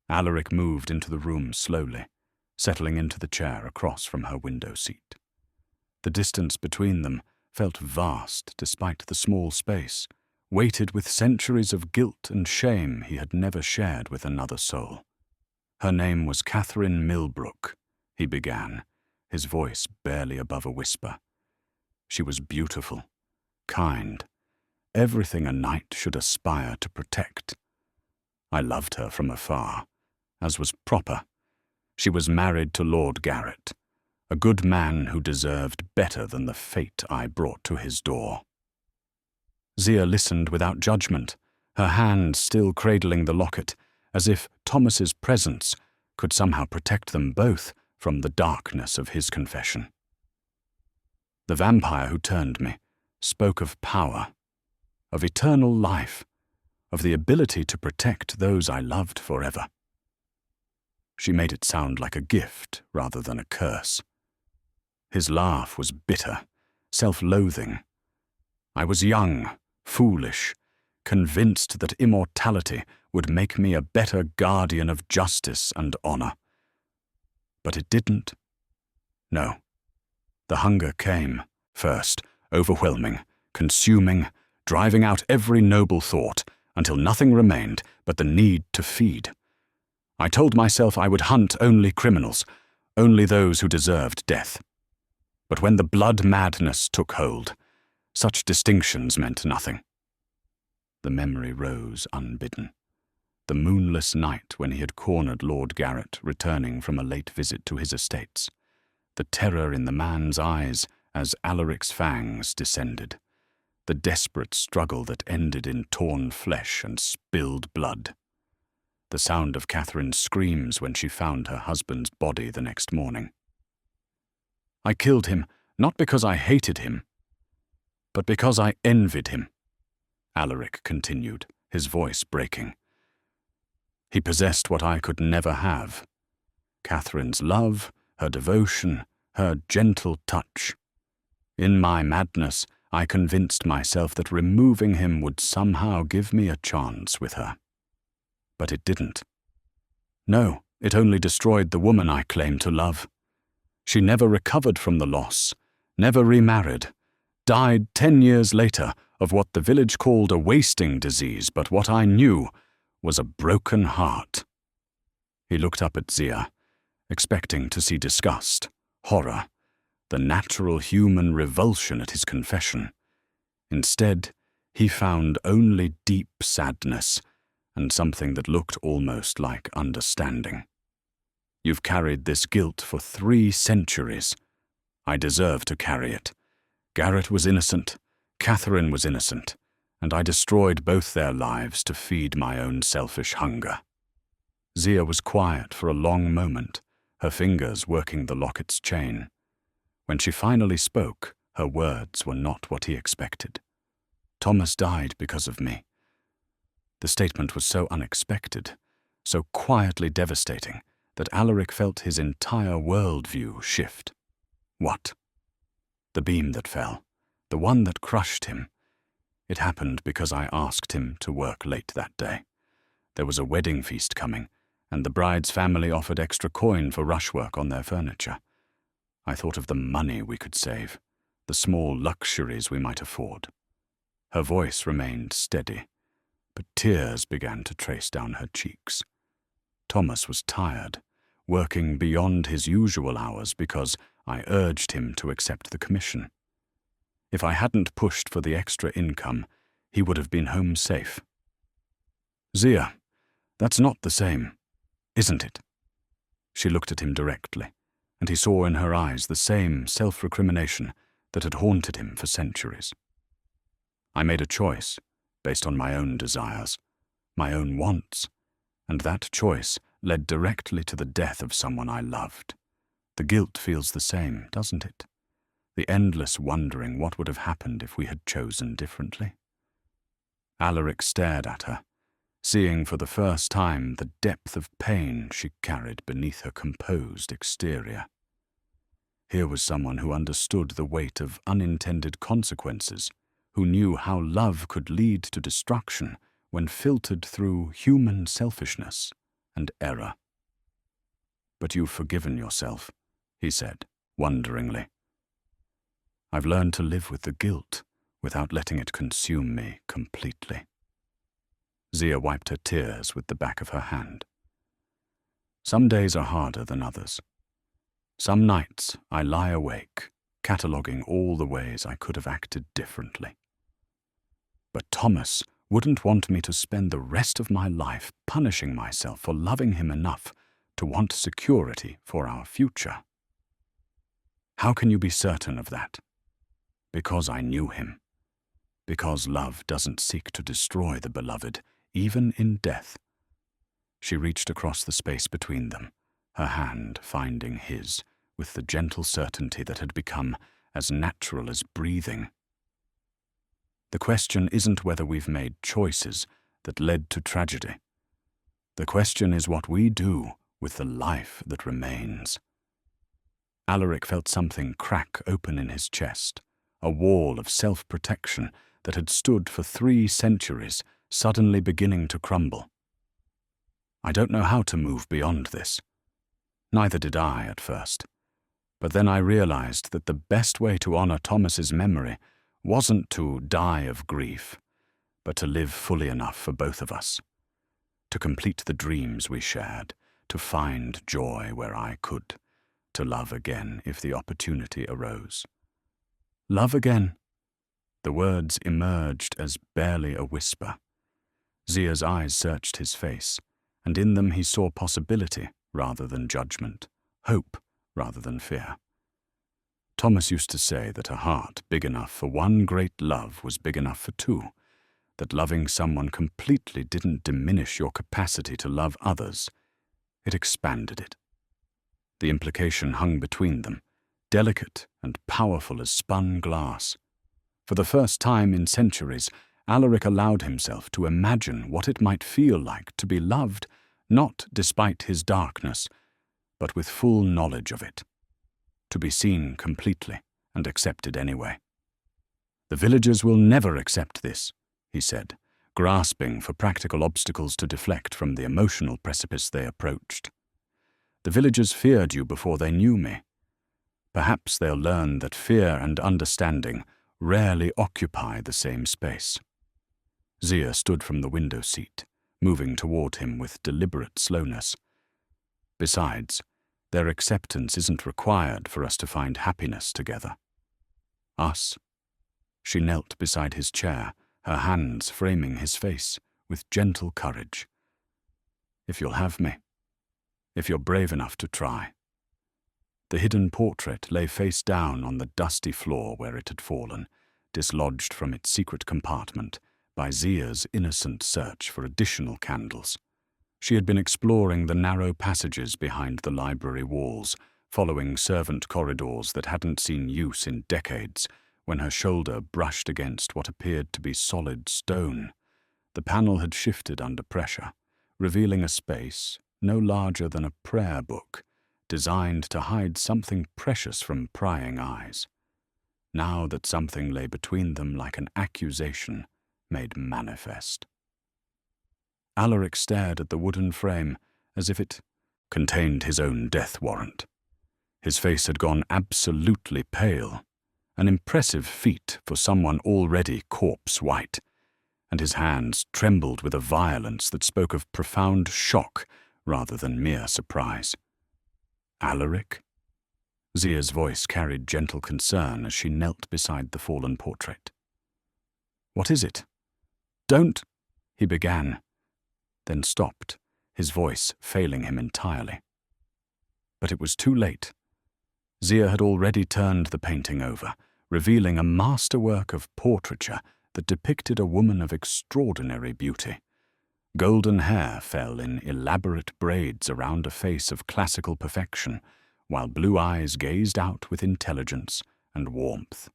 Alaric moved into the room slowly, settling into the chair across from her window seat. The distance between them felt vast despite the small space, weighted with centuries of guilt and shame he had never shared with another soul. "Her name was Catherine Milbrook," he began, his voice barely above a whisper. "She was beautiful, kind, everything a knight should aspire to protect. I loved her from afar, as was proper. She was married to Lord Garrett, a good man who deserved better than the fate I brought to his door." Zia listened without judgment, her hand still cradling the locket, as if Thomas's presence could somehow protect them both from the darkness of his confession. "The vampire who turned me spoke of power, of eternal life, of the ability to protect those I loved forever. She made it sound like a gift rather than a curse. His laugh was bitter, self-loathing. I was young, foolish, convinced that immortality would make me a better guardian of justice and honor. But it didn't. No. The hunger came, first, overwhelming, consuming, driving out every noble thought, until nothing remained but the need to feed. I told myself I would hunt only criminals, only those who deserved death. But when the blood madness took hold, such distinctions meant nothing. The memory rose unbidden. The moonless night when he had cornered Lord Garrett returning from a late visit to his estates. The terror in the man's eyes as Alaric's fangs descended. The desperate struggle that ended in torn flesh and spilled blood. The sound of Catherine's screams when she found her husband's body the next morning. I killed him not because I hated him, but because I envied him, Alaric continued, his voice breaking. He possessed what I could never have. Catherine's love, her devotion, her gentle touch. In my madness, I convinced myself that removing him would somehow give me a chance with her. But it didn't. No, it only destroyed the woman I claimed to love. She never recovered from the loss, never remarried, died 10 years later of what the village called a wasting disease, but what I knew was a broken heart. He looked up at Zia, expecting to see disgust, horror, the natural human revulsion at his confession. Instead, he found only deep sadness and something that looked almost like understanding. You've carried this guilt for 3 centuries. I deserve to carry it. Garrett was innocent, Catherine was innocent, and I destroyed both their lives to feed my own selfish hunger. Zia was quiet for a long moment, her fingers working the locket's chain. When she finally spoke, her words were not what he expected. Thomas died because of me. The statement was so unexpected, so quietly devastating, that Alaric felt his entire worldview shift. What? The beam that fell, the one that crushed him. It happened because I asked him to work late that day. There was a wedding feast coming, and the bride's family offered extra coin for rush work on their furniture. I thought of the money we could save, the small luxuries we might afford. Her voice remained steady, but tears began to trace down her cheeks. Thomas was tired, working beyond his usual hours because I urged him to accept the commission. If I hadn't pushed for the extra income, he would have been home safe. Zia, that's not the same, isn't it? She looked at him directly, and he saw in her eyes the same self-recrimination that had haunted him for centuries. I made a choice based on my own desires, my own wants, and that choice led directly to the death of someone I loved. The guilt feels the same, doesn't it? The endless wondering what would have happened if we had chosen differently. Alaric stared at her, seeing for the first time the depth of pain she carried beneath her composed exterior. Here was someone who understood the weight of unintended consequences, who knew how love could lead to destruction when filtered through human selfishness and error. But you've forgiven yourself, he said, wonderingly. I've learned to live with the guilt without letting it consume me completely. Zia wiped her tears with the back of her hand. Some days are harder than others. Some nights I lie awake, cataloguing all the ways I could have acted differently. But Thomas wouldn't want me to spend the rest of my life punishing myself for loving him enough to want security for our future. How can you be certain of that? Because I knew him. Because love doesn't seek to destroy the beloved, even in death. She reached across the space between them, her hand finding his, with the gentle certainty that had become as natural as breathing. The question isn't whether we've made choices that led to tragedy. The question is what we do with the life that remains. Alaric felt something crack open in his chest, a wall of self-protection that had stood for 3 centuries suddenly beginning to crumble. I don't know how to move beyond this. Neither did I at first. But then I realized that the best way to honor Thomas's memory wasn't to die of grief, but to live fully enough for both of us, to complete the dreams we shared, to find joy where I could, to love again if the opportunity arose. Love again? The words emerged as barely a whisper. Zia's eyes searched his face, and in them he saw possibility rather than judgment, hope rather than fear. Thomas used to say that a heart big enough for one great love was big enough for two, that loving someone completely didn't diminish your capacity to love others, it expanded it. The implication hung between them, delicate and powerful as spun glass. For the first time in centuries, Alaric allowed himself to imagine what it might feel like to be loved, not despite his darkness, but with full knowledge of it, to be seen completely and accepted anyway. The villagers will never accept this, he said, grasping for practical obstacles to deflect from the emotional precipice they approached. The villagers feared you before they knew me. Perhaps they'll learn that fear and understanding rarely occupy the same space. Zia stood from the window seat, moving toward him with deliberate slowness. Besides, their acceptance isn't required for us to find happiness together. Us? She knelt beside his chair, her hands framing his face with gentle courage. If you'll have me, if you're brave enough to try. The hidden portrait lay face down on the dusty floor where it had fallen, dislodged from its secret compartment by Zia's innocent search for additional candles. She had been exploring the narrow passages behind the library walls, following servant corridors that hadn't seen use in decades, when her shoulder brushed against what appeared to be solid stone. The panel had shifted under pressure, revealing a space no larger than a prayer book, designed to hide something precious from prying eyes. Now that something lay between them like an accusation made manifest. Alaric stared at the wooden frame as if it contained his own death warrant. His face had gone absolutely pale, an impressive feat for someone already corpse-white, and his hands trembled with a violence that spoke of profound shock rather than mere surprise. Alaric? Zia's voice carried gentle concern as she knelt beside the fallen portrait. What is it? Don't, he began, then stopped, his voice failing him entirely. But it was too late. Zia had already turned the painting over, revealing a masterwork of portraiture that depicted a woman of extraordinary beauty. Golden hair fell in elaborate braids around a face of classical perfection, while blue eyes gazed out with intelligence and warmth.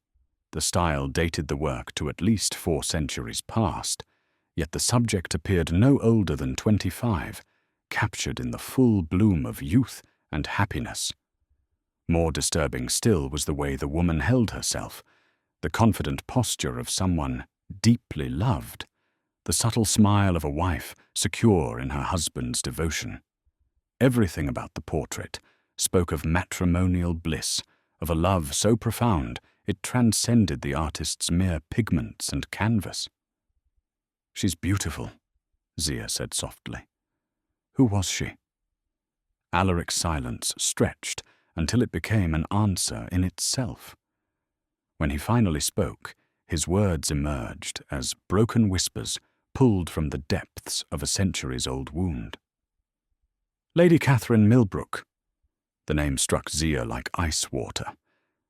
The style dated the work to at least 4 centuries past, yet the subject appeared no older than 25, captured in the full bloom of youth and happiness. More disturbing still was the way the woman held herself, the confident posture of someone deeply loved, the subtle smile of a wife secure in her husband's devotion. Everything about the portrait spoke of matrimonial bliss, of a love so profound it transcended the artist's mere pigments and canvas. She's beautiful, Zia said softly. Who was she? Alaric's silence stretched until it became an answer in itself. When he finally spoke, his words emerged as broken whispers pulled from the depths of a centuries-old wound. Lady Catherine Milbrook. The name struck Zia like ice water.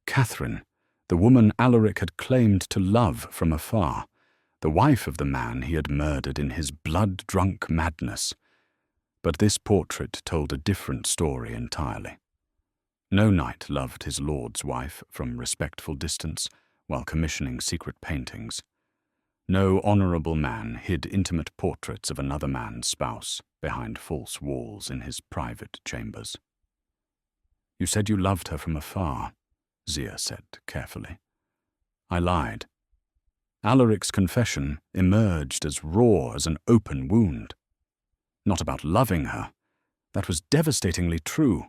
Catherine, the woman Alaric had claimed to love from afar, the wife of the man he had murdered in his blood-drunk madness. But this portrait told a different story entirely. No knight loved his lord's wife from respectful distance while commissioning secret paintings. No honorable man hid intimate portraits of another man's spouse behind false walls in his private chambers. You said you loved her from afar, Zia said carefully. I lied. Alaric's confession emerged as raw as an open wound. Not about loving her. That was devastatingly true.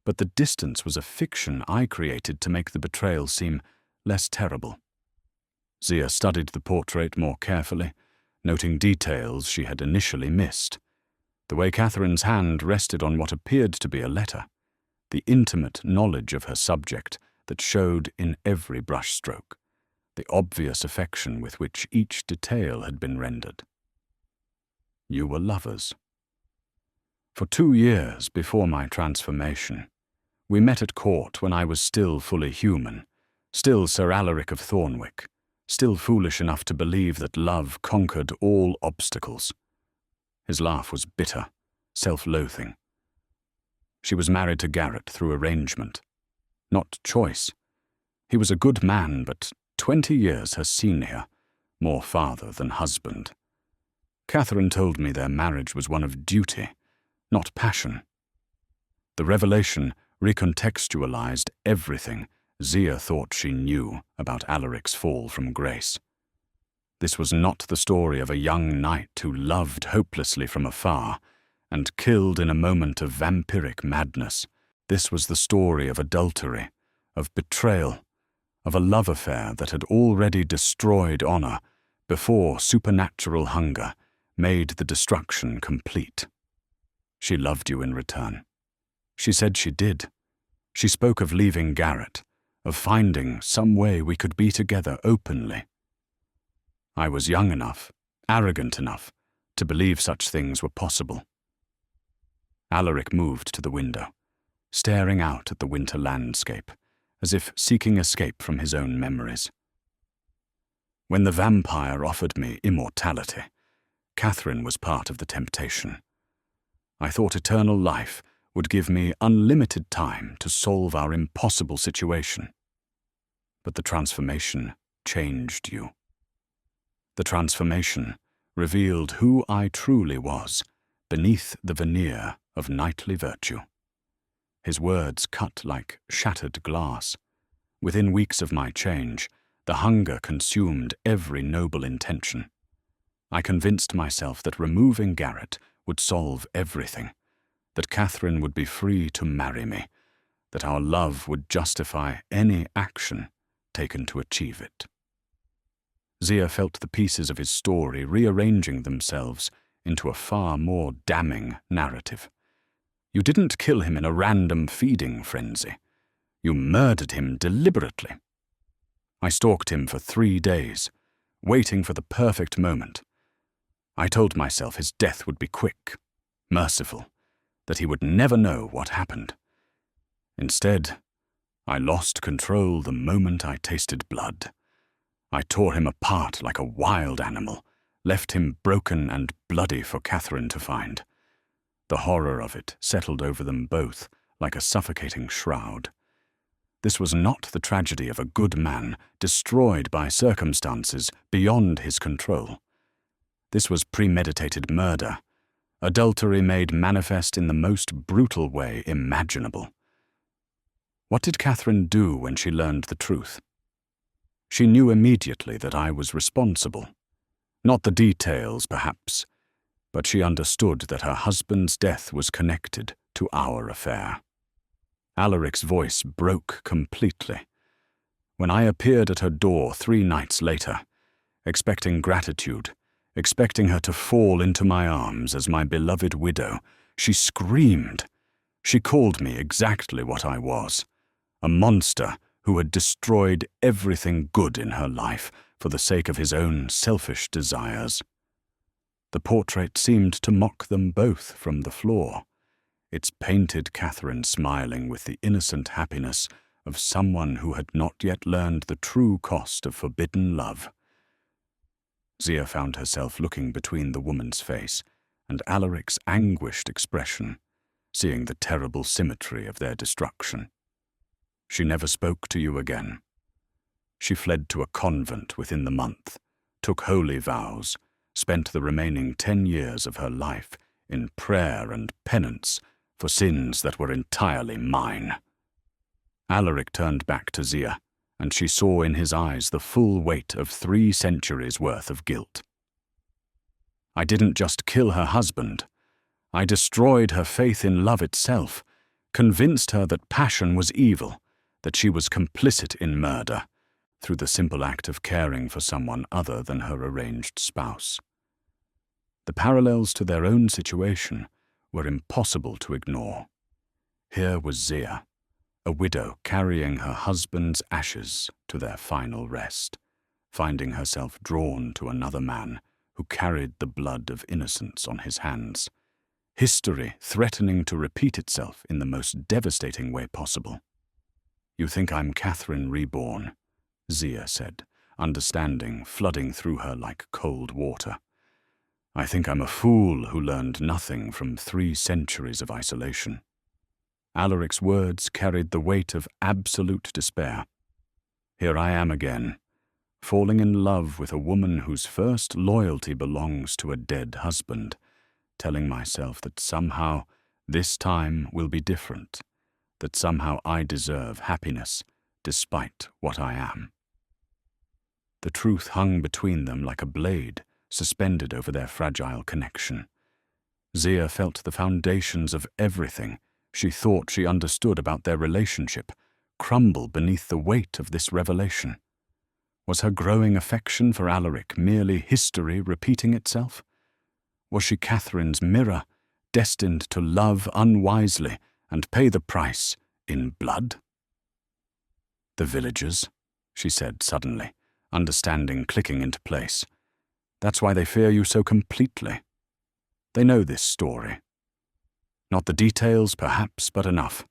But the distance was a fiction I created to make the betrayal seem less terrible. Zia studied the portrait more carefully, noting details she had initially missed. The way Catherine's hand rested on what appeared to be a letter, the intimate knowledge of her subject that showed in every brushstroke, the obvious affection with which each detail had been rendered. You were lovers. For 2 years before my transformation, we met at court when I was still fully human, still Sir Alaric of Thornwick, still foolish enough to believe that love conquered all obstacles. His laugh was bitter, self-loathing. She was married to Garrett through arrangement, not choice. He was a good man, but 20 years her senior, more father than husband. Catherine told me their marriage was one of duty, not passion. The revelation recontextualized everything Zia thought she knew about Alaric's fall from grace. This was not the story of a young knight who loved hopelessly from afar and killed in a moment of vampiric madness. This was the story of adultery, of betrayal, of a love affair that had already destroyed honor before supernatural hunger made the destruction complete. She loved you in return. She said she did. She spoke of leaving Garrett, of finding some way we could be together openly. I was young enough, arrogant enough, to believe such things were possible. Alaric moved to the window, staring out at the winter landscape, as if seeking escape from his own memories. When the vampire offered me immortality, Catherine was part of the temptation. I thought eternal life would give me unlimited time to solve our impossible situation. But the transformation changed you. The transformation revealed who I truly was beneath the veneer of knightly virtue. His words cut like shattered glass. Within weeks of my change, the hunger consumed every noble intention. I convinced myself that removing Garrett would solve everything, that Catherine would be free to marry me, that our love would justify any action taken to achieve it. Zia felt the pieces of his story rearranging themselves into a far more damning narrative. You didn't kill him in a random feeding frenzy. You murdered him deliberately. I stalked him for 3 days, waiting for the perfect moment. I told myself his death would be quick, merciful, that he would never know what happened. Instead, I lost control the moment I tasted blood. I tore him apart like a wild animal, left him broken and bloody for Catherine to find. The horror of it settled over them both like a suffocating shroud. This was not the tragedy of a good man destroyed by circumstances beyond his control. This was premeditated murder, adultery made manifest in the most brutal way imaginable. What did Catherine do when she learned the truth? She knew immediately that I was responsible. Not the details, perhaps, but she understood that her husband's death was connected to our affair. Alaric's voice broke completely. When I appeared at her door 3 nights later, expecting gratitude, expecting her to fall into my arms as my beloved widow, she screamed. She called me exactly what I was, a monster who had destroyed everything good in her life for the sake of his own selfish desires. The portrait seemed to mock them both from the floor. Its painted Catherine smiling with the innocent happiness of someone who had not yet learned the true cost of forbidden love. Zia found herself looking between the woman's face and Alaric's anguished expression, seeing the terrible symmetry of their destruction. She never spoke to you again. She fled to a convent within the month, took holy vows, spent the remaining 10 years of her life in prayer and penance for sins that were entirely mine. Alaric turned back to Zia, and she saw in his eyes the full weight of 3 centuries' worth of guilt. I didn't just kill her husband. I destroyed her faith in love itself, convinced her that passion was evil, that she was complicit in murder, through the simple act of caring for someone other than her arranged spouse. The parallels to their own situation were impossible to ignore. Here was Zia, a widow carrying her husband's ashes to their final rest, finding herself drawn to another man who carried the blood of innocence on his hands. History threatening to repeat itself in the most devastating way possible. "You think I'm Catherine reborn," Zia said, understanding flooding through her like cold water. "I think I'm a fool who learned nothing from 3 centuries of isolation." Alaric's words carried the weight of absolute despair. Here I am again, falling in love with a woman whose first loyalty belongs to a dead husband, telling myself that somehow this time will be different, that somehow I deserve happiness despite what I am. The truth hung between them like a blade suspended over their fragile connection. Zia felt the foundations of everything she thought she understood about their relationship crumble beneath the weight of this revelation. Was her growing affection for Alaric merely history repeating itself? Was she Catherine's mirror, destined to love unwisely and pay the price in blood? "The villagers," she said suddenly, understanding clicking into place. "That's why they fear you so completely. They know this story. Not the details, perhaps, but enough.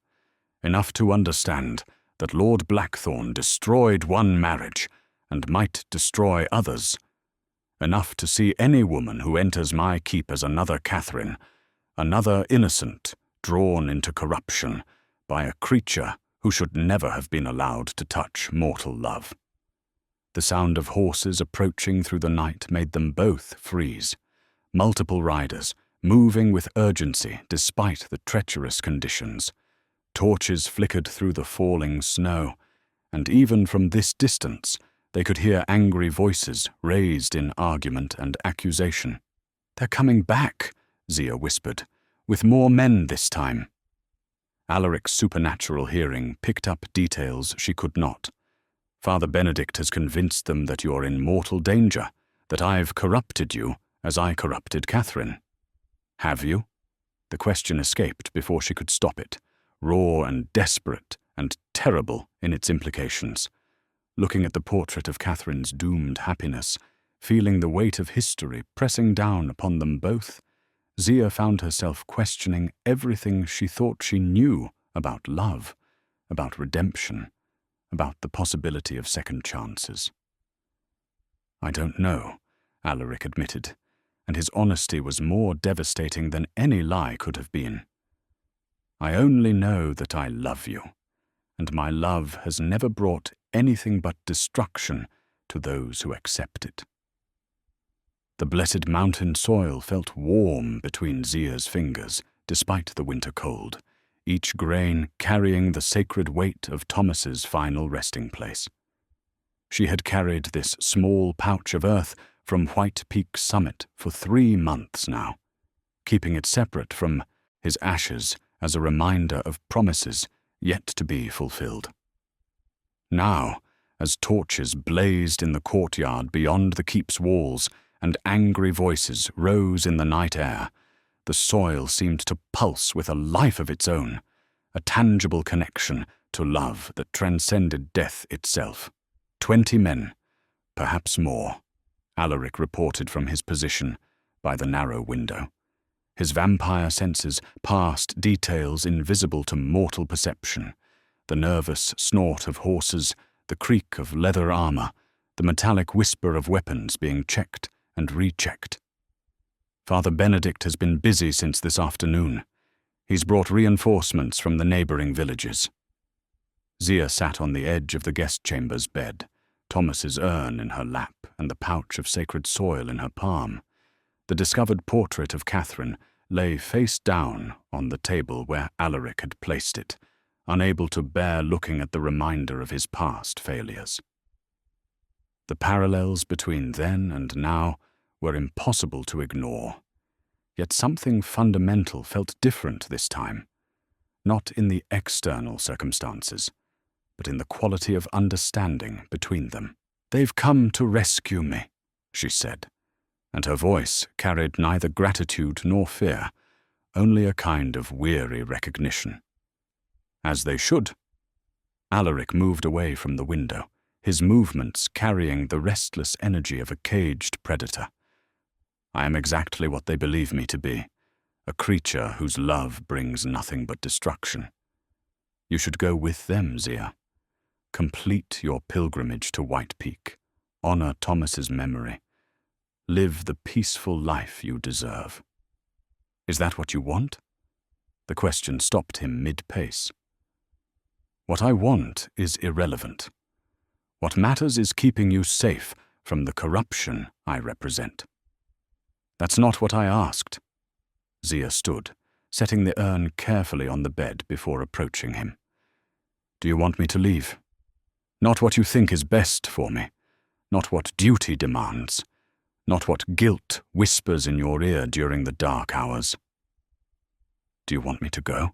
Enough to understand that Lord Blackthorn destroyed one marriage and might destroy others. Enough to see any woman who enters my keep as another Catherine, another innocent, drawn into corruption by a creature who should never have been allowed to touch mortal love." The sound of horses approaching through the night made them both freeze. Multiple riders, moving with urgency despite the treacherous conditions. Torches flickered through the falling snow, and even from this distance they could hear angry voices raised in argument and accusation. "They're coming back," Zia whispered, "with more men this time." Alaric's supernatural hearing picked up details she could not. "Father Benedict has convinced them that you're in mortal danger, that I've corrupted you as I corrupted Catherine." "Have you?" The question escaped before she could stop it, raw and desperate and terrible in its implications. Looking at the portrait of Catherine's doomed happiness, feeling the weight of history pressing down upon them both, Zia found herself questioning everything she thought she knew about love, about redemption, about the possibility of second chances. "I don't know," Alaric admitted, and his honesty was more devastating than any lie could have been. "I only know that I love you, and my love has never brought anything but destruction to those who accept it." The blessed mountain soil felt warm between Zia's fingers, despite the winter cold, each grain carrying the sacred weight of Thomas's final resting place. She had carried this small pouch of earth from White Peak summit for 3 months now, keeping it separate from his ashes as a reminder of promises yet to be fulfilled. Now, as torches blazed in the courtyard beyond the keep's walls and angry voices rose in the night air, the soil seemed to pulse with a life of its own, a tangible connection to love that transcended death itself. 20 men, perhaps more, Alaric reported from his position by the narrow window. His vampire senses passed details invisible to mortal perception: the nervous snort of horses, the creak of leather armor, the metallic whisper of weapons being checked and rechecked. "Father Benedict has been busy since this afternoon. He's brought reinforcements from the neighboring villages." Zia sat on the edge of the guest chamber's bed, Thomas's urn in her lap and the pouch of sacred soil in her palm. The discovered portrait of Catherine lay face down on the table where Alaric had placed it, unable to bear looking at the reminder of his past failures. The parallels between then and now were impossible to ignore. Yet something fundamental felt different this time, not in the external circumstances, but in the quality of understanding between them. "They've come to rescue me," she said, and her voice carried neither gratitude nor fear, only a kind of weary recognition. As they should. Alaric moved away from the window, his movements carrying the restless energy of a caged predator. I am exactly what they believe me to be, a creature whose love brings nothing but destruction. You should go with them, Zia. Complete your pilgrimage to White Peak. Honor Thomas's memory. Live the peaceful life you deserve. Is that what you want? The question stopped him mid-pace. What I want is irrelevant. What matters is keeping you safe from the corruption I represent. That's not what I asked. Zia stood, setting the urn carefully on the bed before approaching him. Do you want me to leave? Not what you think is best for me, not what duty demands, not what guilt whispers in your ear during the dark hours. Do you want me to go?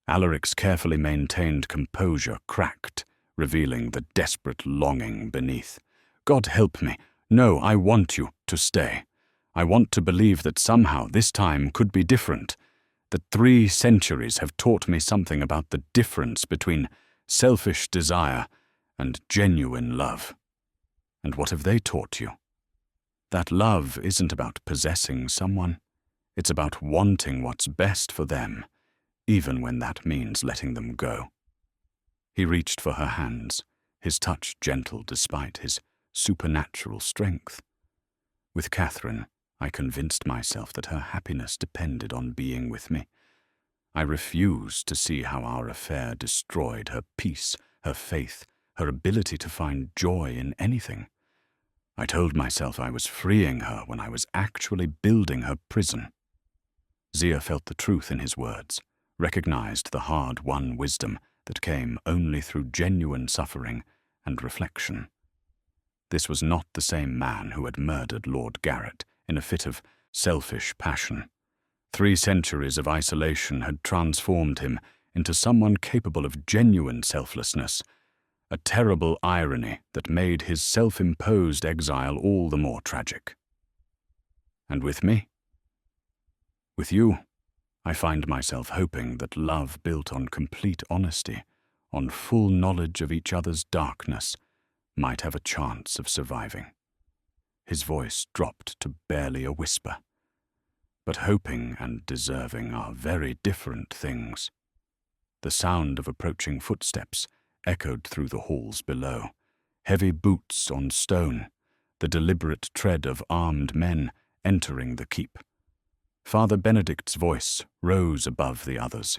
Alaric's carefully maintained composure cracked, revealing the desperate longing beneath. God help me. No, I want you to stay. I want to believe that somehow this time could be different, that 3 centuries have taught me something about the difference between selfish desire and genuine love. And what have they taught you? That love isn't about possessing someone. It's about wanting what's best for them, even when that means letting them go. He reached for her hands, his touch gentle despite his supernatural strength. With Catherine, I convinced myself that her happiness depended on being with me. I refused to see how our affair destroyed her peace, her faith, her ability to find joy in anything. I told myself I was freeing her when I was actually building her prison. Zia felt the truth in his words, recognized the hard-won wisdom that came only through genuine suffering and reflection. This was not the same man who had murdered Lord Garrett in a fit of selfish passion. 3 centuries of isolation had transformed him into someone capable of genuine selflessness, a terrible irony that made his self-imposed exile all the more tragic. And with me? With you, I find myself hoping that love built on complete honesty, on full knowledge of each other's darkness, might have a chance of surviving. His voice dropped to barely a whisper. But hoping and deserving are very different things. The sound of approaching footsteps echoed through the halls below, heavy boots on stone, the deliberate tread of armed men entering the keep. Father Benedict's voice rose above the others,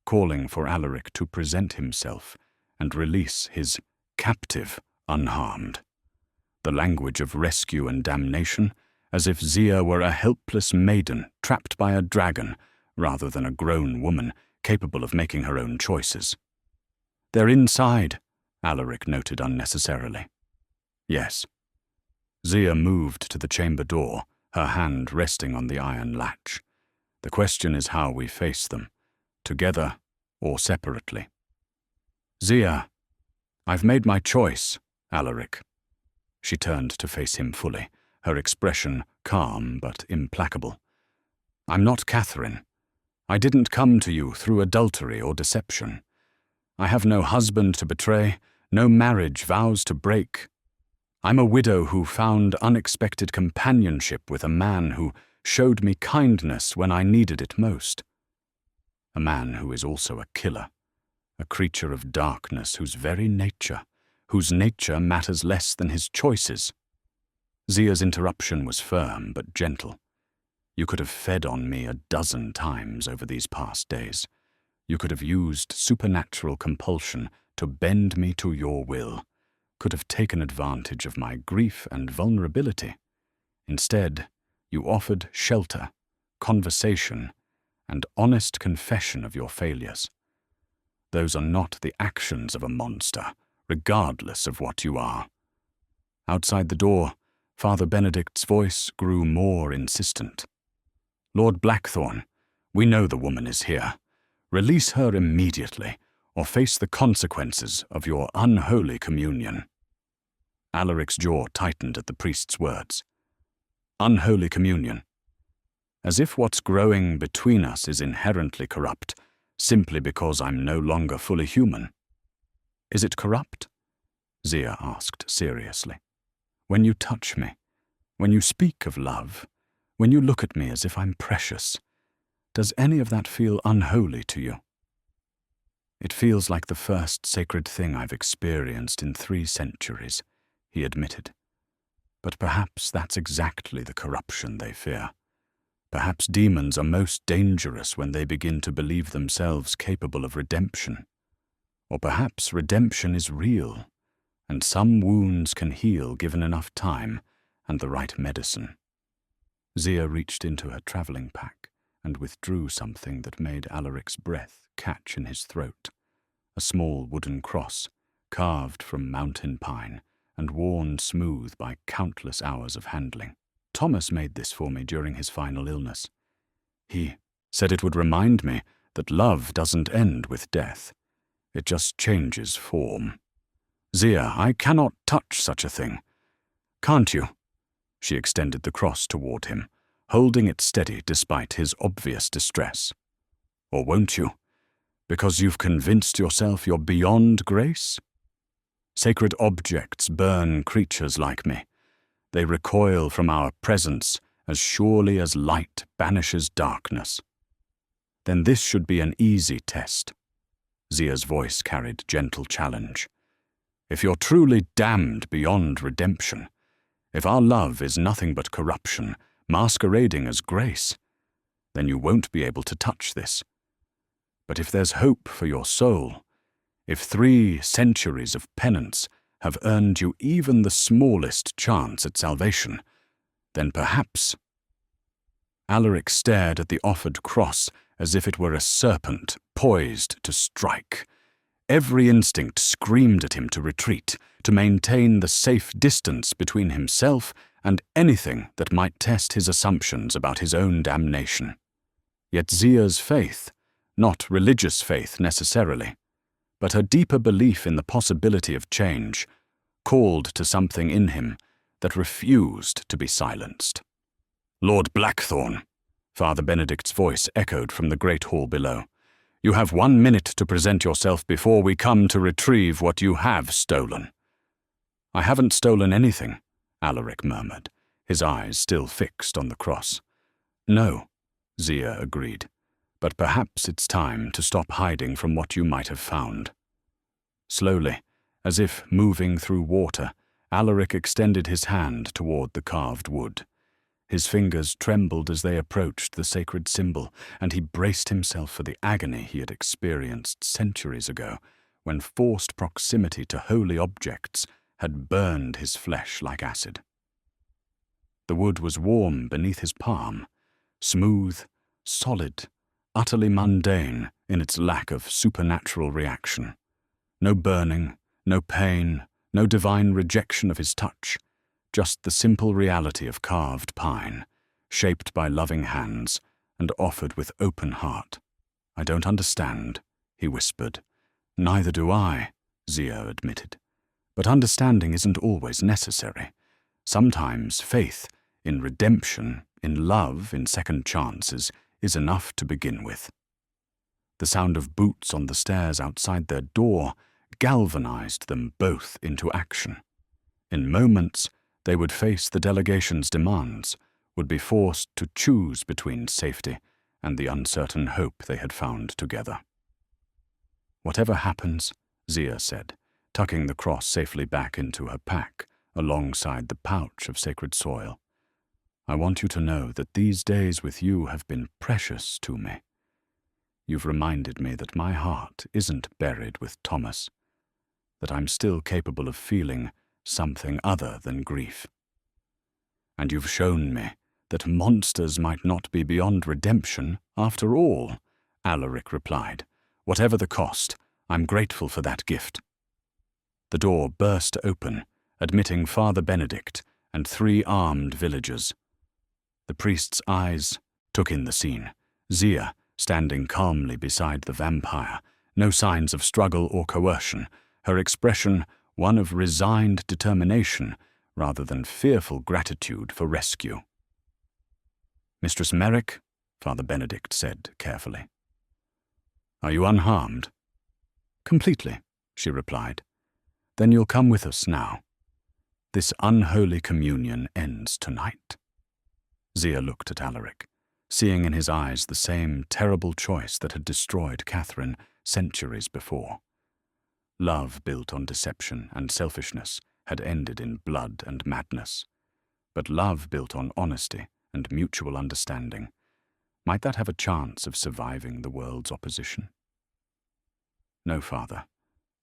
calling for Alaric to present himself and release his captive unharmed. The language of rescue and damnation, as if Zia were a helpless maiden trapped by a dragon rather than a grown woman capable of making her own choices. They're inside, Alaric noted unnecessarily. Yes. Zia moved to the chamber door, her hand resting on the iron latch. The question is how we face them, together or separately. Zia, I've made my choice, Alaric. She turned to face him fully, her expression calm but implacable. I'm not Catherine. I didn't come to you through adultery or deception. I have no husband to betray, no marriage vows to break. I'm a widow who found unexpected companionship with a man who showed me kindness when I needed it most. A man who is also a killer, a creature of darkness whose nature matters less than his choices. Zia's interruption was firm but gentle. You could have fed on me 12 times over these past days. You could have used supernatural compulsion to bend me to your will, could have taken advantage of my grief and vulnerability. Instead, you offered shelter, conversation, and honest confession of your failures. Those are not the actions of a monster, regardless of what you are. Outside the door, Father Benedict's voice grew more insistent. Lord Blackthorn, we know the woman is here. Release her immediately, or face the consequences of your unholy communion. Alaric's jaw tightened at the priest's words. Unholy communion. as if what's growing between us is inherently corrupt, simply because I'm no longer fully human. Is it corrupt? Zia asked seriously. When you touch me, when you speak of love, when you look at me as if I'm precious, does any of that feel unholy to you? It feels like the first sacred thing I've experienced in 3 centuries, he admitted. But perhaps that's exactly the corruption they fear. Perhaps demons are most dangerous when they begin to believe themselves capable of redemption. Or perhaps redemption is real, and some wounds can heal given enough time and the right medicine. Zia reached into her traveling pack and withdrew something that made Alaric's breath catch in his throat. A small wooden cross, carved from mountain pine and worn smooth by countless hours of handling. Thomas made this for me during his final illness. He said it would remind me that love doesn't end with death. It just changes form. Zia, I cannot touch such a thing. Can't you? She extended the cross toward him, holding it steady despite his obvious distress. Or won't you? Because you've convinced yourself you're beyond grace? Sacred objects burn creatures like me. They recoil from our presence as surely as light banishes darkness. Then this should be an easy test. Zia's voice carried gentle challenge. If you're truly damned beyond redemption, if our love is nothing but corruption, masquerading as grace, then you won't be able to touch this. But if there's hope for your soul, if 3 centuries of penance have earned you even the smallest chance at salvation, then perhaps... Alaric stared at the offered cross as if it were a serpent poised to strike. Every instinct screamed at him to retreat, to maintain the safe distance between himself and anything that might test his assumptions about his own damnation. Yet Zia's faith, not religious faith necessarily, but her deeper belief in the possibility of change, called to something in him that refused to be silenced. Lord Blackthorne, Father Benedict's voice echoed from the great hall below. You have 1 minute to present yourself before we come to retrieve what you have stolen. I haven't stolen anything, Alaric murmured, his eyes still fixed on the cross. No, Zia agreed, but perhaps it's time to stop hiding from what you might have found. Slowly, as if moving through water, Alaric extended his hand toward the carved wood. His fingers trembled as they approached the sacred symbol, and he braced himself for the agony he had experienced centuries ago, when forced proximity to holy objects had burned his flesh like acid. The wood was warm beneath his palm, smooth, solid, utterly mundane in its lack of supernatural reaction. No burning, no pain, no divine rejection of his touch, just the simple reality of carved pine, shaped by loving hands and offered with open heart. I don't understand, he whispered. Neither do I, Zia admitted. But understanding isn't always necessary. Sometimes faith, in redemption, in love, in second chances, is enough to begin with. The sound of boots on the stairs outside their door galvanized them both into action. In moments, they would face the delegation's demands, would be forced to choose between safety and the uncertain hope they had found together. Whatever happens, Zia said, tucking the cross safely back into her pack alongside the pouch of sacred soil, I want you to know that these days with you have been precious to me. You've reminded me that my heart isn't buried with Thomas, that I'm still capable of feeling something other than grief. And you've shown me that monsters might not be beyond redemption after all, Alaric replied. Whatever the cost, I'm grateful for that gift. The door burst open, admitting Father Benedict and 3 armed villagers. The priest's eyes took in the scene. Zia, standing calmly beside the vampire, no signs of struggle or coercion, her expression one of resigned determination rather than fearful gratitude for rescue. "Mistress Merrick," Father Benedict said carefully. "Are you unharmed?" "Completely," she replied. "Then you'll come with us now. This unholy communion ends tonight." Zia looked at Alaric, seeing in his eyes the same terrible choice that had destroyed Catherine centuries before. Love built on deception and selfishness had ended in blood and madness. But love built on honesty and mutual understanding, might that have a chance of surviving the world's opposition? "No, Father,"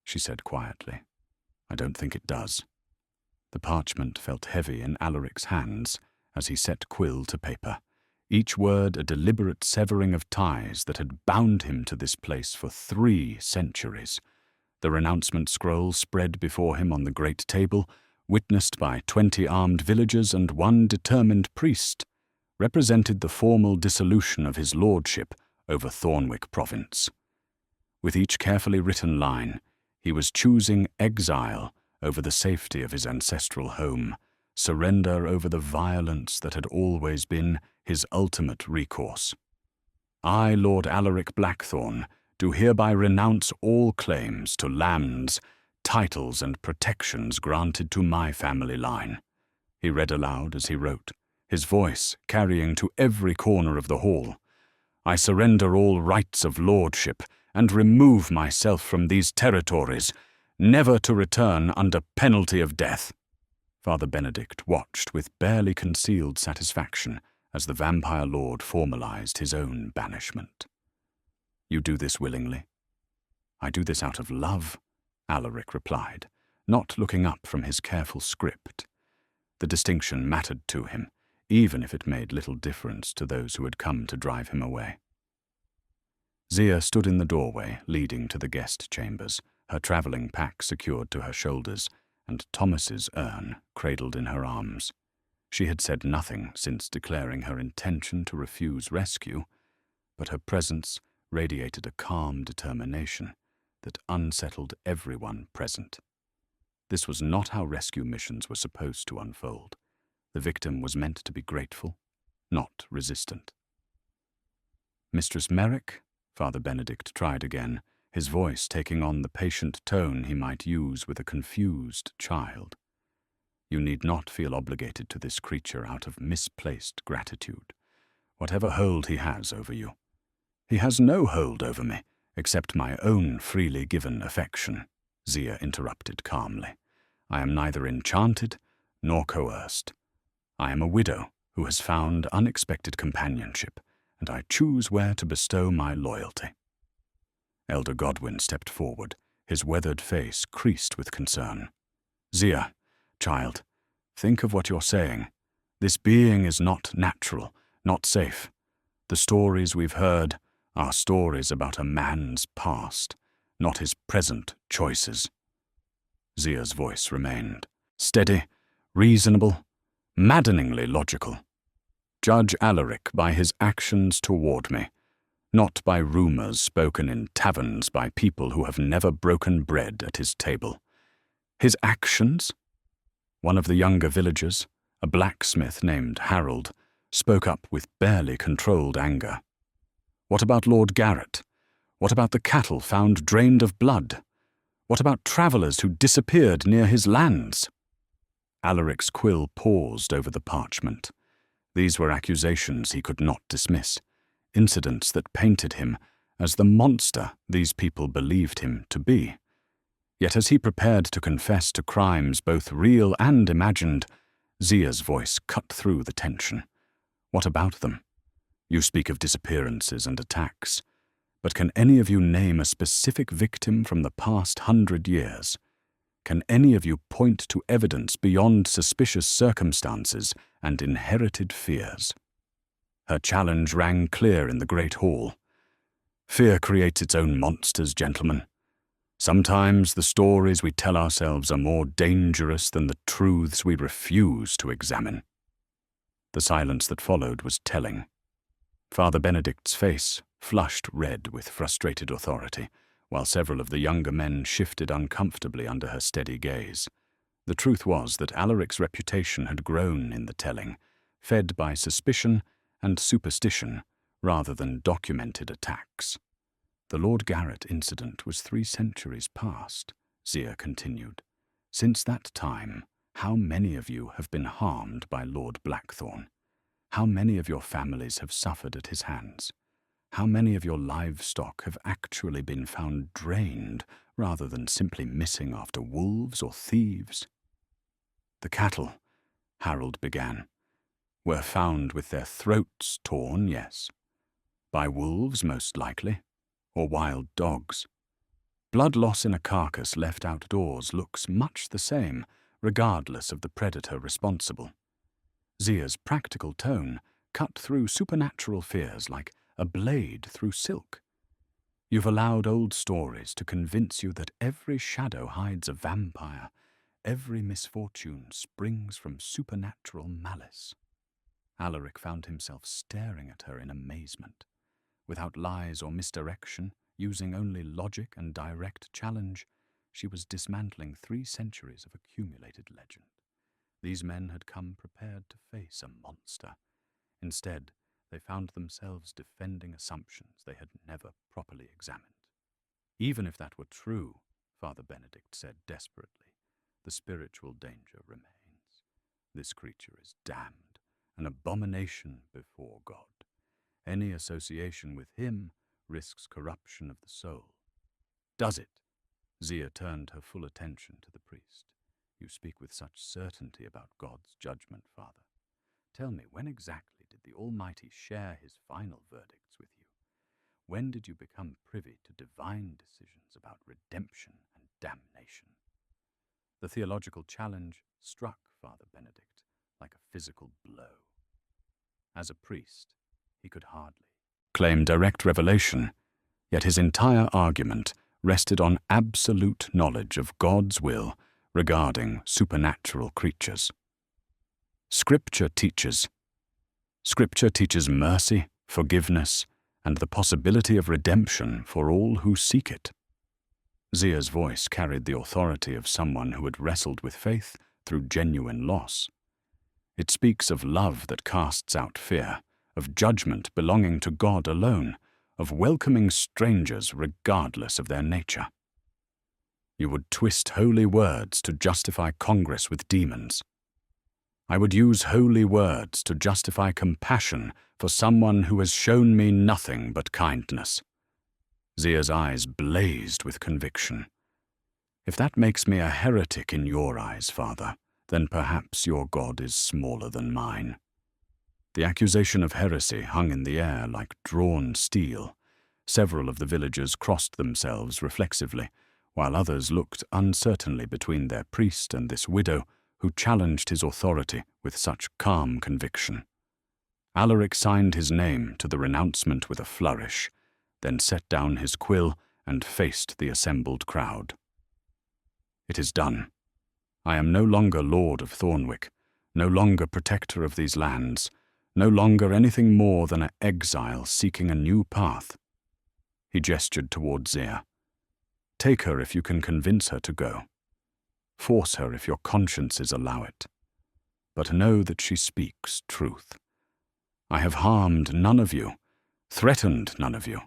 she said quietly. "I don't think it does." The parchment felt heavy in Alaric's hands as he set quill to paper, each word a deliberate severing of ties that had bound him to this place for 3 centuries. The renouncement scroll spread before him on the great table, witnessed by 20 armed villagers and 1 determined priest, represented the formal dissolution of his lordship over Thornwick province. With each carefully written line, he was choosing exile over the safety of his ancestral home, surrender over the violence that had always been his ultimate recourse. "I, Lord Alaric Blackthorn, do hereby renounce all claims to lands, titles and protections granted to my family line," he read aloud as he wrote, his voice carrying to every corner of the hall. "I surrender all rights of lordship and remove myself from these territories, never to return under penalty of death." Father Benedict watched with barely concealed satisfaction as the vampire lord formalized his own banishment. "You do this willingly?" "I do this out of love," Alaric replied, not looking up from his careful script. The distinction mattered to him, even if it made little difference to those who had come to drive him away. Zia stood in the doorway leading to the guest chambers, her travelling pack secured to her shoulders, and Thomas's urn cradled in her arms. She had said nothing since declaring her intention to refuse rescue, but her presence radiated a calm determination that unsettled everyone present. This was not how rescue missions were supposed to unfold. The victim was meant to be grateful, not resistant. "Mistress Merrick?" Father Benedict tried again, his voice taking on the patient tone he might use with a confused child. "You need not feel obligated to this creature out of misplaced gratitude, whatever hold he has over you. He has no hold over me, except my own freely given affection," Zia interrupted calmly. "I am neither enchanted nor coerced. I am a widow who has found unexpected companionship, and I choose where to bestow my loyalty." Elder Godwin stepped forward, his weathered face creased with concern. "Zia, child, think of what you're saying. This being is not natural, not safe. The stories we've heard are stories about a man's past, not his present choices." Zia's voice remained steady, reasonable, maddeningly logical. "Judge Alaric by his actions toward me, not by rumors spoken in taverns by people who have never broken bread at his table." "His actions?" One of the younger villagers, a blacksmith named Harold, spoke up with barely controlled anger. "What about Lord Garrett? What about the cattle found drained of blood? What about travellers who disappeared near his lands?" Alaric's quill paused over the parchment. These were accusations he could not dismiss, incidents that painted him as the monster these people believed him to be. Yet as he prepared to confess to crimes both real and imagined, Zia's voice cut through the tension. "What about them? You speak of disappearances and attacks, but can any of you name a specific victim from the past 100 years? Can any of you point to evidence beyond suspicious circumstances and inherited fears?" Her challenge rang clear in the great hall. "Fear creates its own monsters, gentlemen. Sometimes the stories we tell ourselves are more dangerous than the truths we refuse to examine." The silence that followed was telling. Father Benedict's face flushed red with frustrated authority, while several of the younger men shifted uncomfortably under her steady gaze. The truth was that Alaric's reputation had grown in the telling, fed by suspicion and superstition rather than documented attacks. The Lord Garrett incident was 3 centuries past, Zia continued. Since that time, how many of you have been harmed by Lord Blackthorn? How many of your families have suffered at his hands? How many of your livestock have actually been found drained rather than simply missing after wolves or thieves? The cattle, Harold began, were found with their throats torn, yes. By wolves, most likely, or wild dogs. Blood loss in a carcass left outdoors looks much the same, regardless of the predator responsible. Zia's practical tone cut through supernatural fears like a blade through silk. You've allowed old stories to convince you that every shadow hides a vampire, every misfortune springs from supernatural malice. Alaric found himself staring at her in amazement. Without lies or misdirection, using only logic and direct challenge, she was dismantling 3 centuries of accumulated legend. These men had come prepared to face a monster. Instead, they found themselves defending assumptions they had never properly examined. Even if that were true, Father Benedict said desperately, the spiritual danger remains. This creature is damned, an abomination before God. Any association with him risks corruption of the soul. Does it? Zia turned her full attention to the priest. You speak with such certainty about God's judgment, Father. Tell me, when exactly did the Almighty share his final verdicts with you? When did you become privy to divine decisions about redemption and damnation? The theological challenge struck Father Benedict like a physical blow. As a priest, he could hardly claim direct revelation, yet his entire argument rested on absolute knowledge of God's will regarding supernatural creatures. Scripture teaches mercy, forgiveness, and the possibility of redemption for all who seek it. Zia's voice carried the authority of someone who had wrestled with faith through genuine loss. It speaks of love that casts out fear, of judgment belonging to God alone, of welcoming strangers regardless of their nature. You would twist holy words to justify congress with demons. I would use holy words to justify compassion for someone who has shown me nothing but kindness. Zia's eyes blazed with conviction. If that makes me a heretic in your eyes, Father, then perhaps your God is smaller than mine. The accusation of heresy hung in the air like drawn steel. Several of the villagers crossed themselves reflexively, while others looked uncertainly between their priest and this widow who challenged his authority with such calm conviction. Alaric signed his name to the renouncement with a flourish, then set down his quill and faced the assembled crowd. It is done. I am no longer Lord of Thornwick, no longer protector of these lands, no longer anything more than an exile seeking a new path. He gestured toward Zia. Take her if you can convince her to go. Force her if your consciences allow it. But know that she speaks truth. I have harmed none of you, threatened none of you,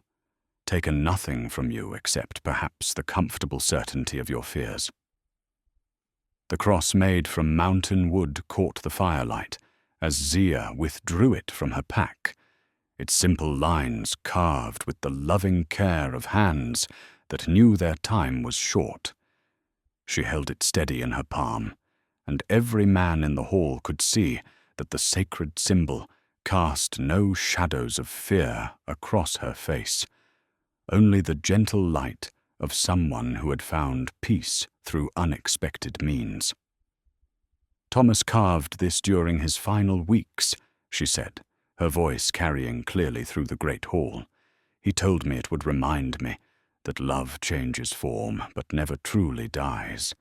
taken nothing from you except perhaps the comfortable certainty of your fears. The cross made from mountain wood caught the firelight as Zia withdrew it from her pack, its simple lines carved with the loving care of hands that knew their time was short. She held it steady in her palm, and every man in the hall could see that the sacred symbol cast no shadows of fear across her face, only the gentle light of someone who had found peace through unexpected means. Thomas carved this during his final weeks, she said, her voice carrying clearly through the great hall. He told me it would remind me that love changes form but never truly dies,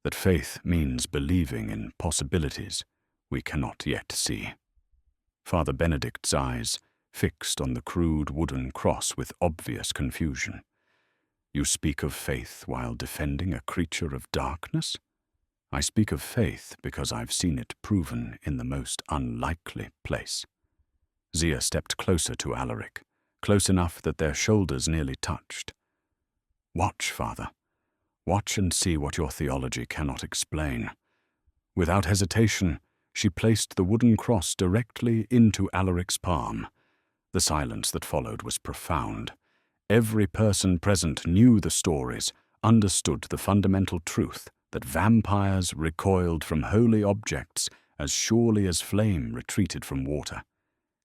that faith means believing in possibilities we cannot yet see. Father Benedict's eyes fixed on the crude wooden cross with obvious confusion. You speak of faith while defending a creature of darkness? I speak of faith because I've seen it proven in the most unlikely place. Zia stepped closer to Alaric, close enough that their shoulders nearly touched. "Watch, Father. Watch and see what your theology cannot explain." Without hesitation, she placed the wooden cross directly into Alaric's palm. The silence that followed was profound. Every person present knew the stories, understood the fundamental truth that vampires recoiled from holy objects as surely as flame retreated from water.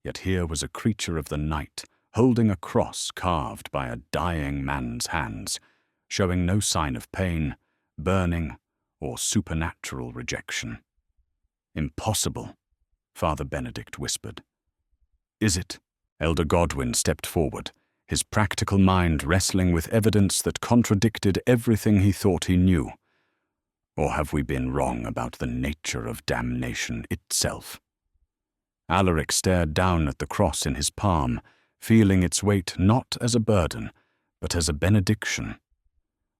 Yet here was a creature of the night, holding a cross carved by a dying man's hands, showing no sign of pain, burning, or supernatural rejection. "Impossible," Father Benedict whispered. "Is it?" Elder Godwin stepped forward, his practical mind wrestling with evidence that contradicted everything he thought he knew. "Or have we been wrong about the nature of damnation itself?" Alaric stared down at the cross in his palm, feeling its weight not as a burden, but as a benediction.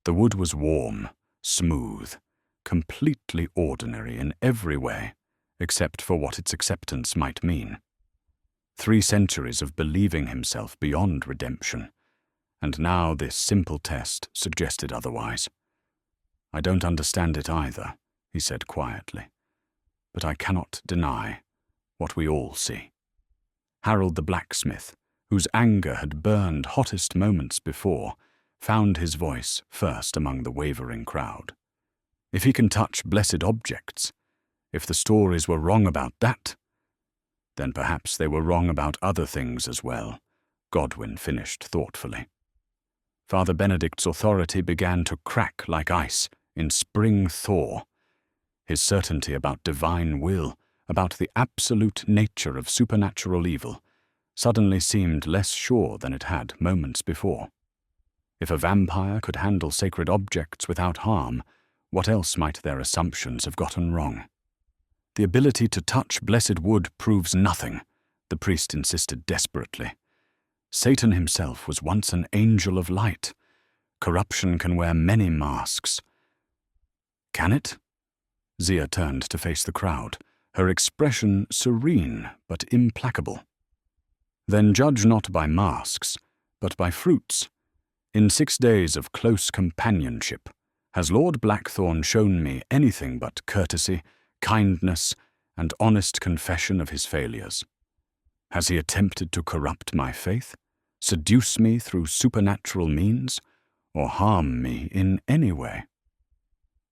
The wood was warm, smooth, completely ordinary in every way, except for what its acceptance might mean. 3 centuries of believing himself beyond redemption, and now this simple test suggested otherwise. "I don't understand it either," he said quietly, "but I cannot deny what we all see." Harold the blacksmith, whose anger had burned hottest moments before, found his voice first among the wavering crowd. "If he can touch blessed objects, if the stories were wrong about that, then perhaps they were wrong about other things as well," Godwin finished thoughtfully. Father Benedict's authority began to crack like ice in spring thaw. His certainty about divine will, about the absolute nature of supernatural evil, suddenly seemed less sure than it had moments before. If a vampire could handle sacred objects without harm, what else might their assumptions have gotten wrong? "The ability to touch blessed wood proves nothing," the priest insisted desperately. "Satan himself was once an angel of light. Corruption can wear many masks." "Can it?" Zia turned to face the crowd, her expression serene but implacable. "Then judge not by masks, but by fruits. In 6 days of close companionship, has Lord Blackthorn shown me anything but courtesy, kindness, and honest confession of his failures? Has he attempted to corrupt my faith, seduce me through supernatural means, or harm me in any way?"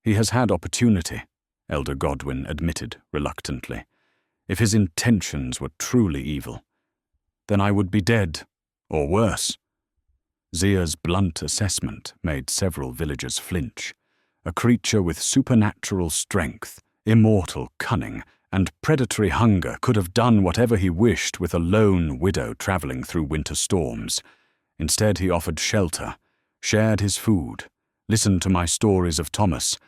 "He has had opportunity," Elder Godwin admitted reluctantly. "If his intentions were truly evil, then I would be dead, or worse." Zia's blunt assessment made several villagers flinch. A creature with supernatural strength, immortal cunning, and predatory hunger could have done whatever he wished with a lone widow traveling through winter storms. Instead, he offered shelter, shared his food, listened to my stories of Thomas,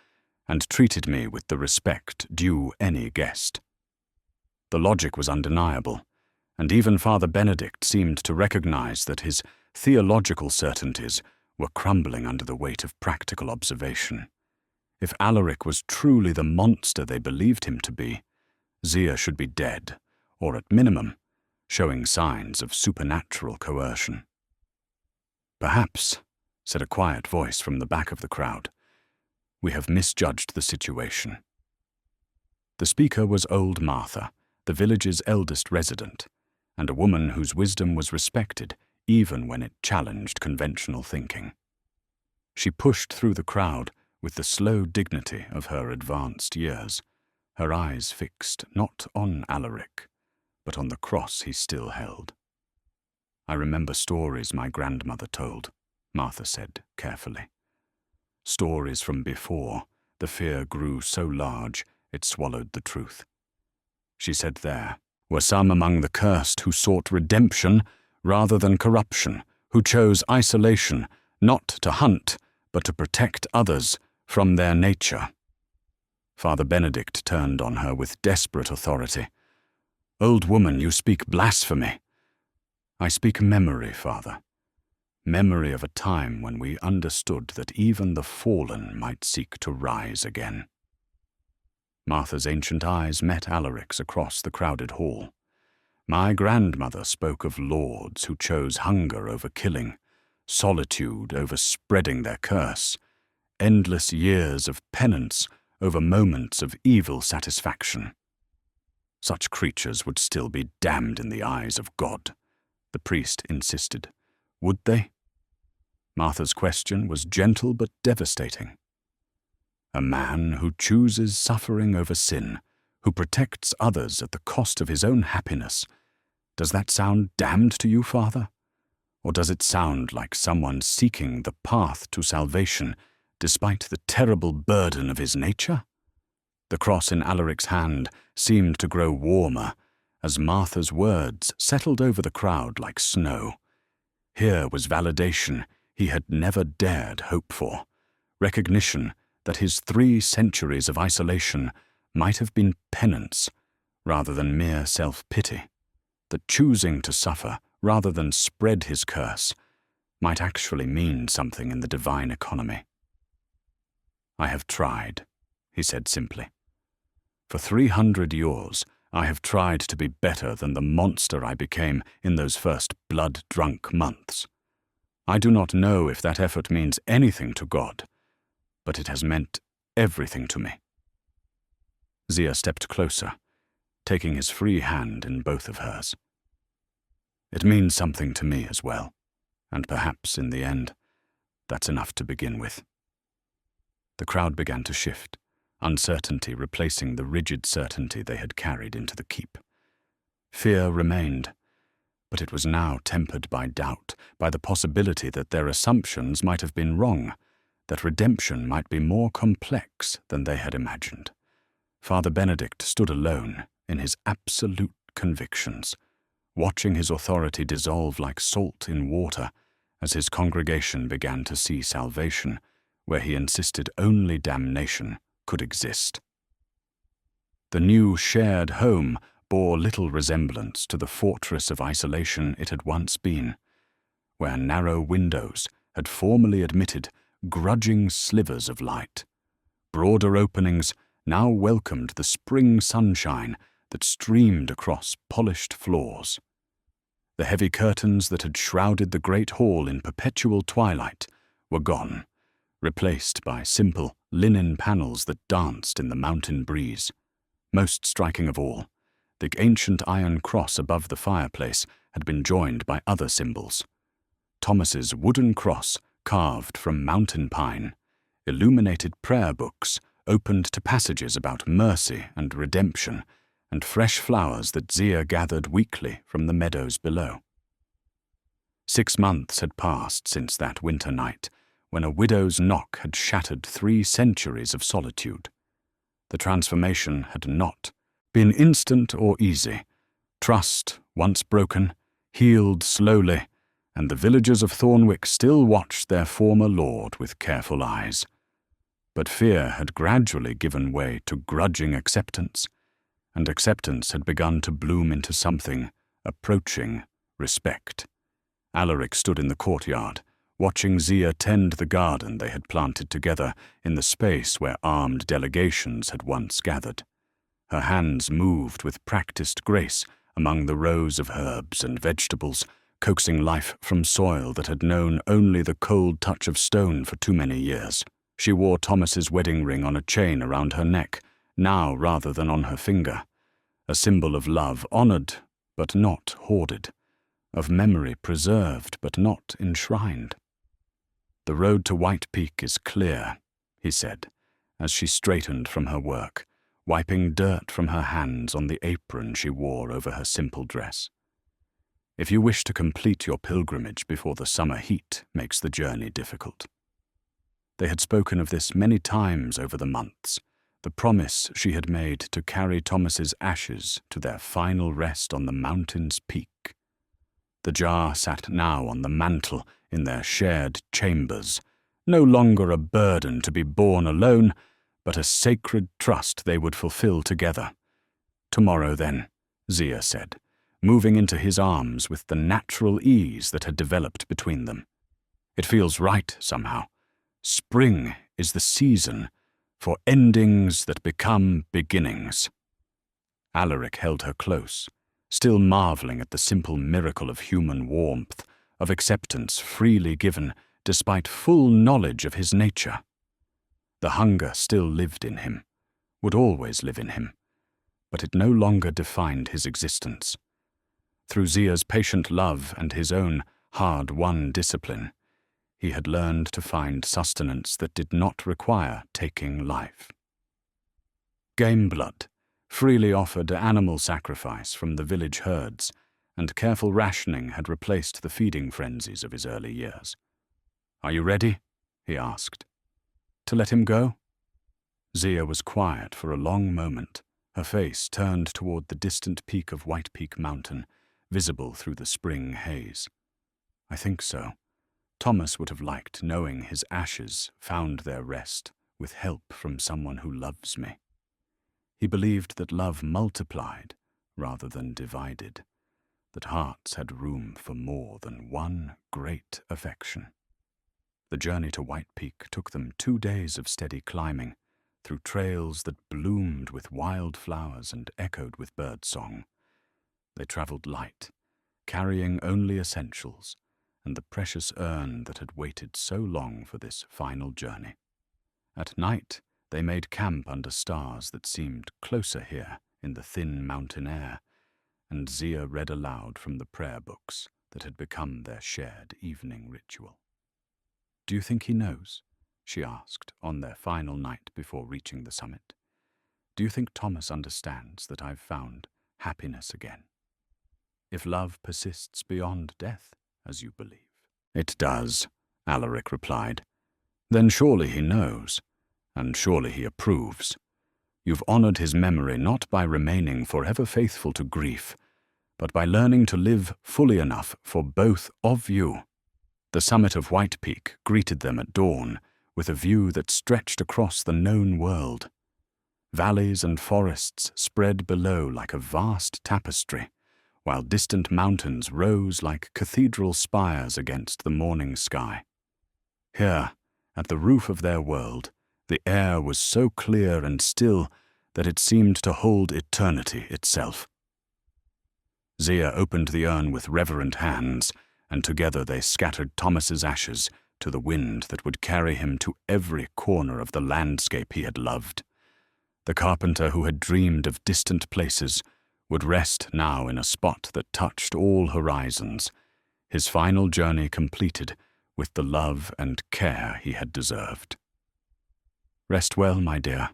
and treated me with the respect due any guest. The logic was undeniable, and even Father Benedict seemed to recognize that his theological certainties were crumbling under the weight of practical observation. If Alaric was truly the monster they believed him to be, Zia should be dead, or at minimum, showing signs of supernatural coercion. "Perhaps," said a quiet voice from the back of the crowd, "we have misjudged the situation." The speaker was old Martha, the village's eldest resident, and a woman whose wisdom was respected even when it challenged conventional thinking. She pushed through the crowd with the slow dignity of her advanced years, her eyes fixed not on Alaric, but on the cross he still held. "I remember stories my grandmother told," Martha said carefully. "Stories from before the fear grew so large it swallowed the truth. She said there were some among the cursed who sought redemption rather than corruption, who chose isolation, not to hunt, but to protect others from their nature." Father Benedict turned on her with desperate authority. "Old woman, you speak blasphemy." "I speak memory, Father. Memory of a time when we understood that even the fallen might seek to rise again." Martha's ancient eyes met Alaric's across the crowded hall. My grandmother spoke of lords who chose hunger over killing, solitude over spreading their curse, endless years of penance over moments of evil satisfaction. Such creatures would still be damned in the eyes of God, the priest insisted. Would they? Martha's question was gentle but devastating. A man who chooses suffering over sin, who protects others at the cost of his own happiness, does that sound damned to you, Father? Or does it sound like someone seeking the path to salvation despite the terrible burden of his nature? The cross in Alaric's hand seemed to grow warmer as Martha's words settled over the crowd like snow. Here was validation he had never dared hope for, recognition that his 3 centuries of isolation might have been penance rather than mere self-pity, that choosing to suffer rather than spread his curse might actually mean something in the divine economy. I have tried, he said simply. For 300 years, I have tried to be better than the monster I became in those first blood-drunk months. I do not know if that effort means anything to God, but it has meant everything to me. Zia stepped closer, taking his free hand in both of hers. It means something to me as well, and perhaps in the end, that's enough to begin with. The crowd began to shift, uncertainty replacing the rigid certainty they had carried into the keep. Fear remained, but it was now tempered by doubt, by the possibility that their assumptions might have been wrong, that redemption might be more complex than they had imagined. Father Benedict stood alone in his absolute convictions, watching his authority dissolve like salt in water as his congregation began to see salvation where he insisted only damnation could exist. The new shared home bore little resemblance to the fortress of isolation it had once been, where narrow windows had formerly admitted grudging slivers of light. Broader openings now welcomed the spring sunshine that streamed across polished floors. The heavy curtains that had shrouded the great hall in perpetual twilight were gone, replaced by simple linen panels that danced in the mountain breeze. Most striking of all, the ancient iron cross above the fireplace had been joined by other symbols. Thomas's wooden cross carved from mountain pine, illuminated prayer books opened to passages about mercy and redemption, and fresh flowers that Zia gathered weekly from the meadows below. 6 months had passed since that winter night, when a widow's knock had shattered 3 centuries of solitude. The transformation had not been instant or easy. Trust, once broken, healed slowly, and the villagers of Thornwick still watched their former lord with careful eyes. But fear had gradually given way to grudging acceptance, and acceptance had begun to bloom into something approaching respect. Alaric stood in the courtyard, watching Zia tend the garden they had planted together in the space where armed delegations had once gathered. Her hands moved with practiced grace among the rows of herbs and vegetables, coaxing life from soil that had known only the cold touch of stone for too many years. She wore Thomas's wedding ring on a chain around her neck, now rather than on her finger, a symbol of love honored but not hoarded, of memory preserved but not enshrined. "The road to White Peak is clear," he said, as she straightened from her work, wiping dirt from her hands on the apron she wore over her simple dress. "If you wish to complete your pilgrimage before the summer heat makes the journey difficult." They had spoken of this many times over the months, the promise she had made to carry Thomas's ashes to their final rest on the mountain's peak. The jar sat now on the mantel in their shared chambers, no longer a burden to be borne alone, but a sacred trust they would fulfill together. "Tomorrow, then," Zia said, moving into his arms with the natural ease that had developed between them. "It feels right somehow. Spring is the season for endings that become beginnings." Alaric held her close, still marveling at the simple miracle of human warmth, of acceptance freely given despite full knowledge of his nature. The hunger still lived in him, would always live in him, but it no longer defined his existence. Through Zia's patient love and his own hard-won discipline, he had learned to find sustenance that did not require taking life. Game blood, freely offered animal sacrifice from the village herds, and careful rationing had replaced the feeding frenzies of his early years. "Are you ready?" he asked. "To let him go?" Zia was quiet for a long moment, her face turned toward the distant peak of White Peak Mountain, visible through the spring haze. "I think so. Thomas would have liked knowing his ashes found their rest with help from someone who loves me." He believed that love multiplied rather than divided, that hearts had room for more than one great affection. The journey to White Peak took them 2 days of steady climbing, through trails that bloomed with wild flowers and echoed with bird song. They traveled light, carrying only essentials, and the precious urn that had waited so long for this final journey. At night, they made camp under stars that seemed closer here in the thin mountain air, and Zia read aloud from the prayer books that had become their shared evening ritual. "Do you think he knows?" she asked on their final night before reaching the summit. "Do you think Thomas understands that I've found happiness again? If love persists beyond death, as you believe." "It does," Alaric replied. "Then surely he knows, and surely he approves. You've honored his memory not by remaining forever faithful to grief, but by learning to live fully enough for both of you." The summit of White Peak greeted them at dawn with a view that stretched across the known world. Valleys and forests spread below like a vast tapestry, while distant mountains rose like cathedral spires against the morning sky. Here, at the roof of their world, the air was so clear and still that it seemed to hold eternity itself. Zia opened the urn with reverent hands, and together they scattered Thomas's ashes to the wind that would carry him to every corner of the landscape he had loved. The carpenter who had dreamed of distant places would rest now in a spot that touched all horizons, his final journey completed with the love and care he had deserved. "Rest well, my dear,"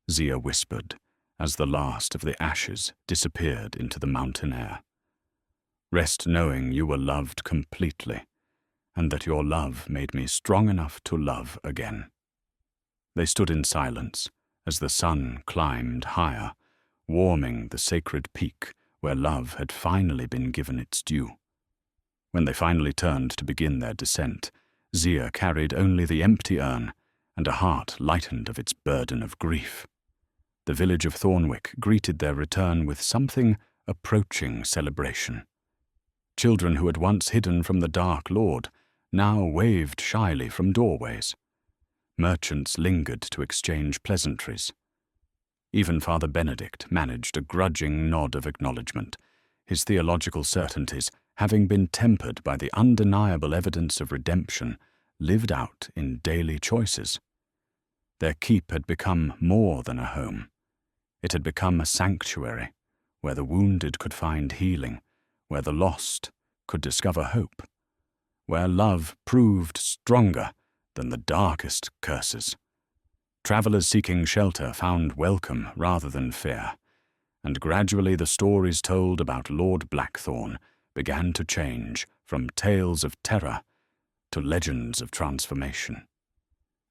Zia whispered as the last of the ashes disappeared into the mountain air. "Rest knowing you were loved completely, and that your love made me strong enough to love again." They stood in silence as the sun climbed higher, warming the sacred peak where love had finally been given its due. When they finally turned to begin their descent, Zia carried only the empty urn and a heart lightened of its burden of grief. The village of Thornwick greeted their return with something approaching celebration. Children who had once hidden from the Dark Lord now waved shyly from doorways. Merchants lingered to exchange pleasantries. Even Father Benedict managed a grudging nod of acknowledgement, his theological certainties having been tempered by the undeniable evidence of redemption lived out in daily choices. Their keep had become more than a home. It had become a sanctuary, where the wounded could find healing, where the lost could discover hope, where love proved stronger than the darkest curses. Travelers seeking shelter found welcome rather than fear, and gradually the stories told about Lord Blackthorn began to change from tales of terror to legends of transformation.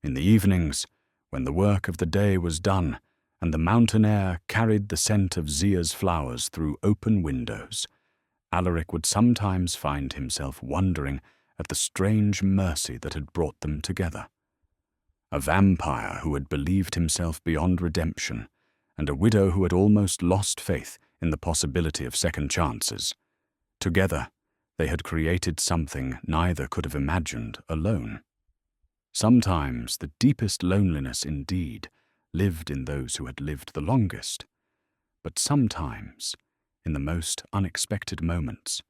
In the evenings, when the work of the day was done and the mountain air carried the scent of Zia's flowers through open windows, Alaric would sometimes find himself wondering at the strange mercy that had brought them together. A vampire who had believed himself beyond redemption, and a widow who had almost lost faith in the possibility of second chances. Together, they had created something neither could have imagined alone. Sometimes the deepest loneliness indeed lived in those who had lived the longest, but sometimes in the most unexpected moments,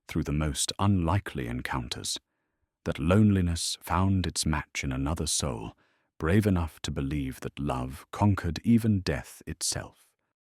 through the most unlikely encounters, that loneliness found its match in another soul, brave enough to believe that love conquered even death itself.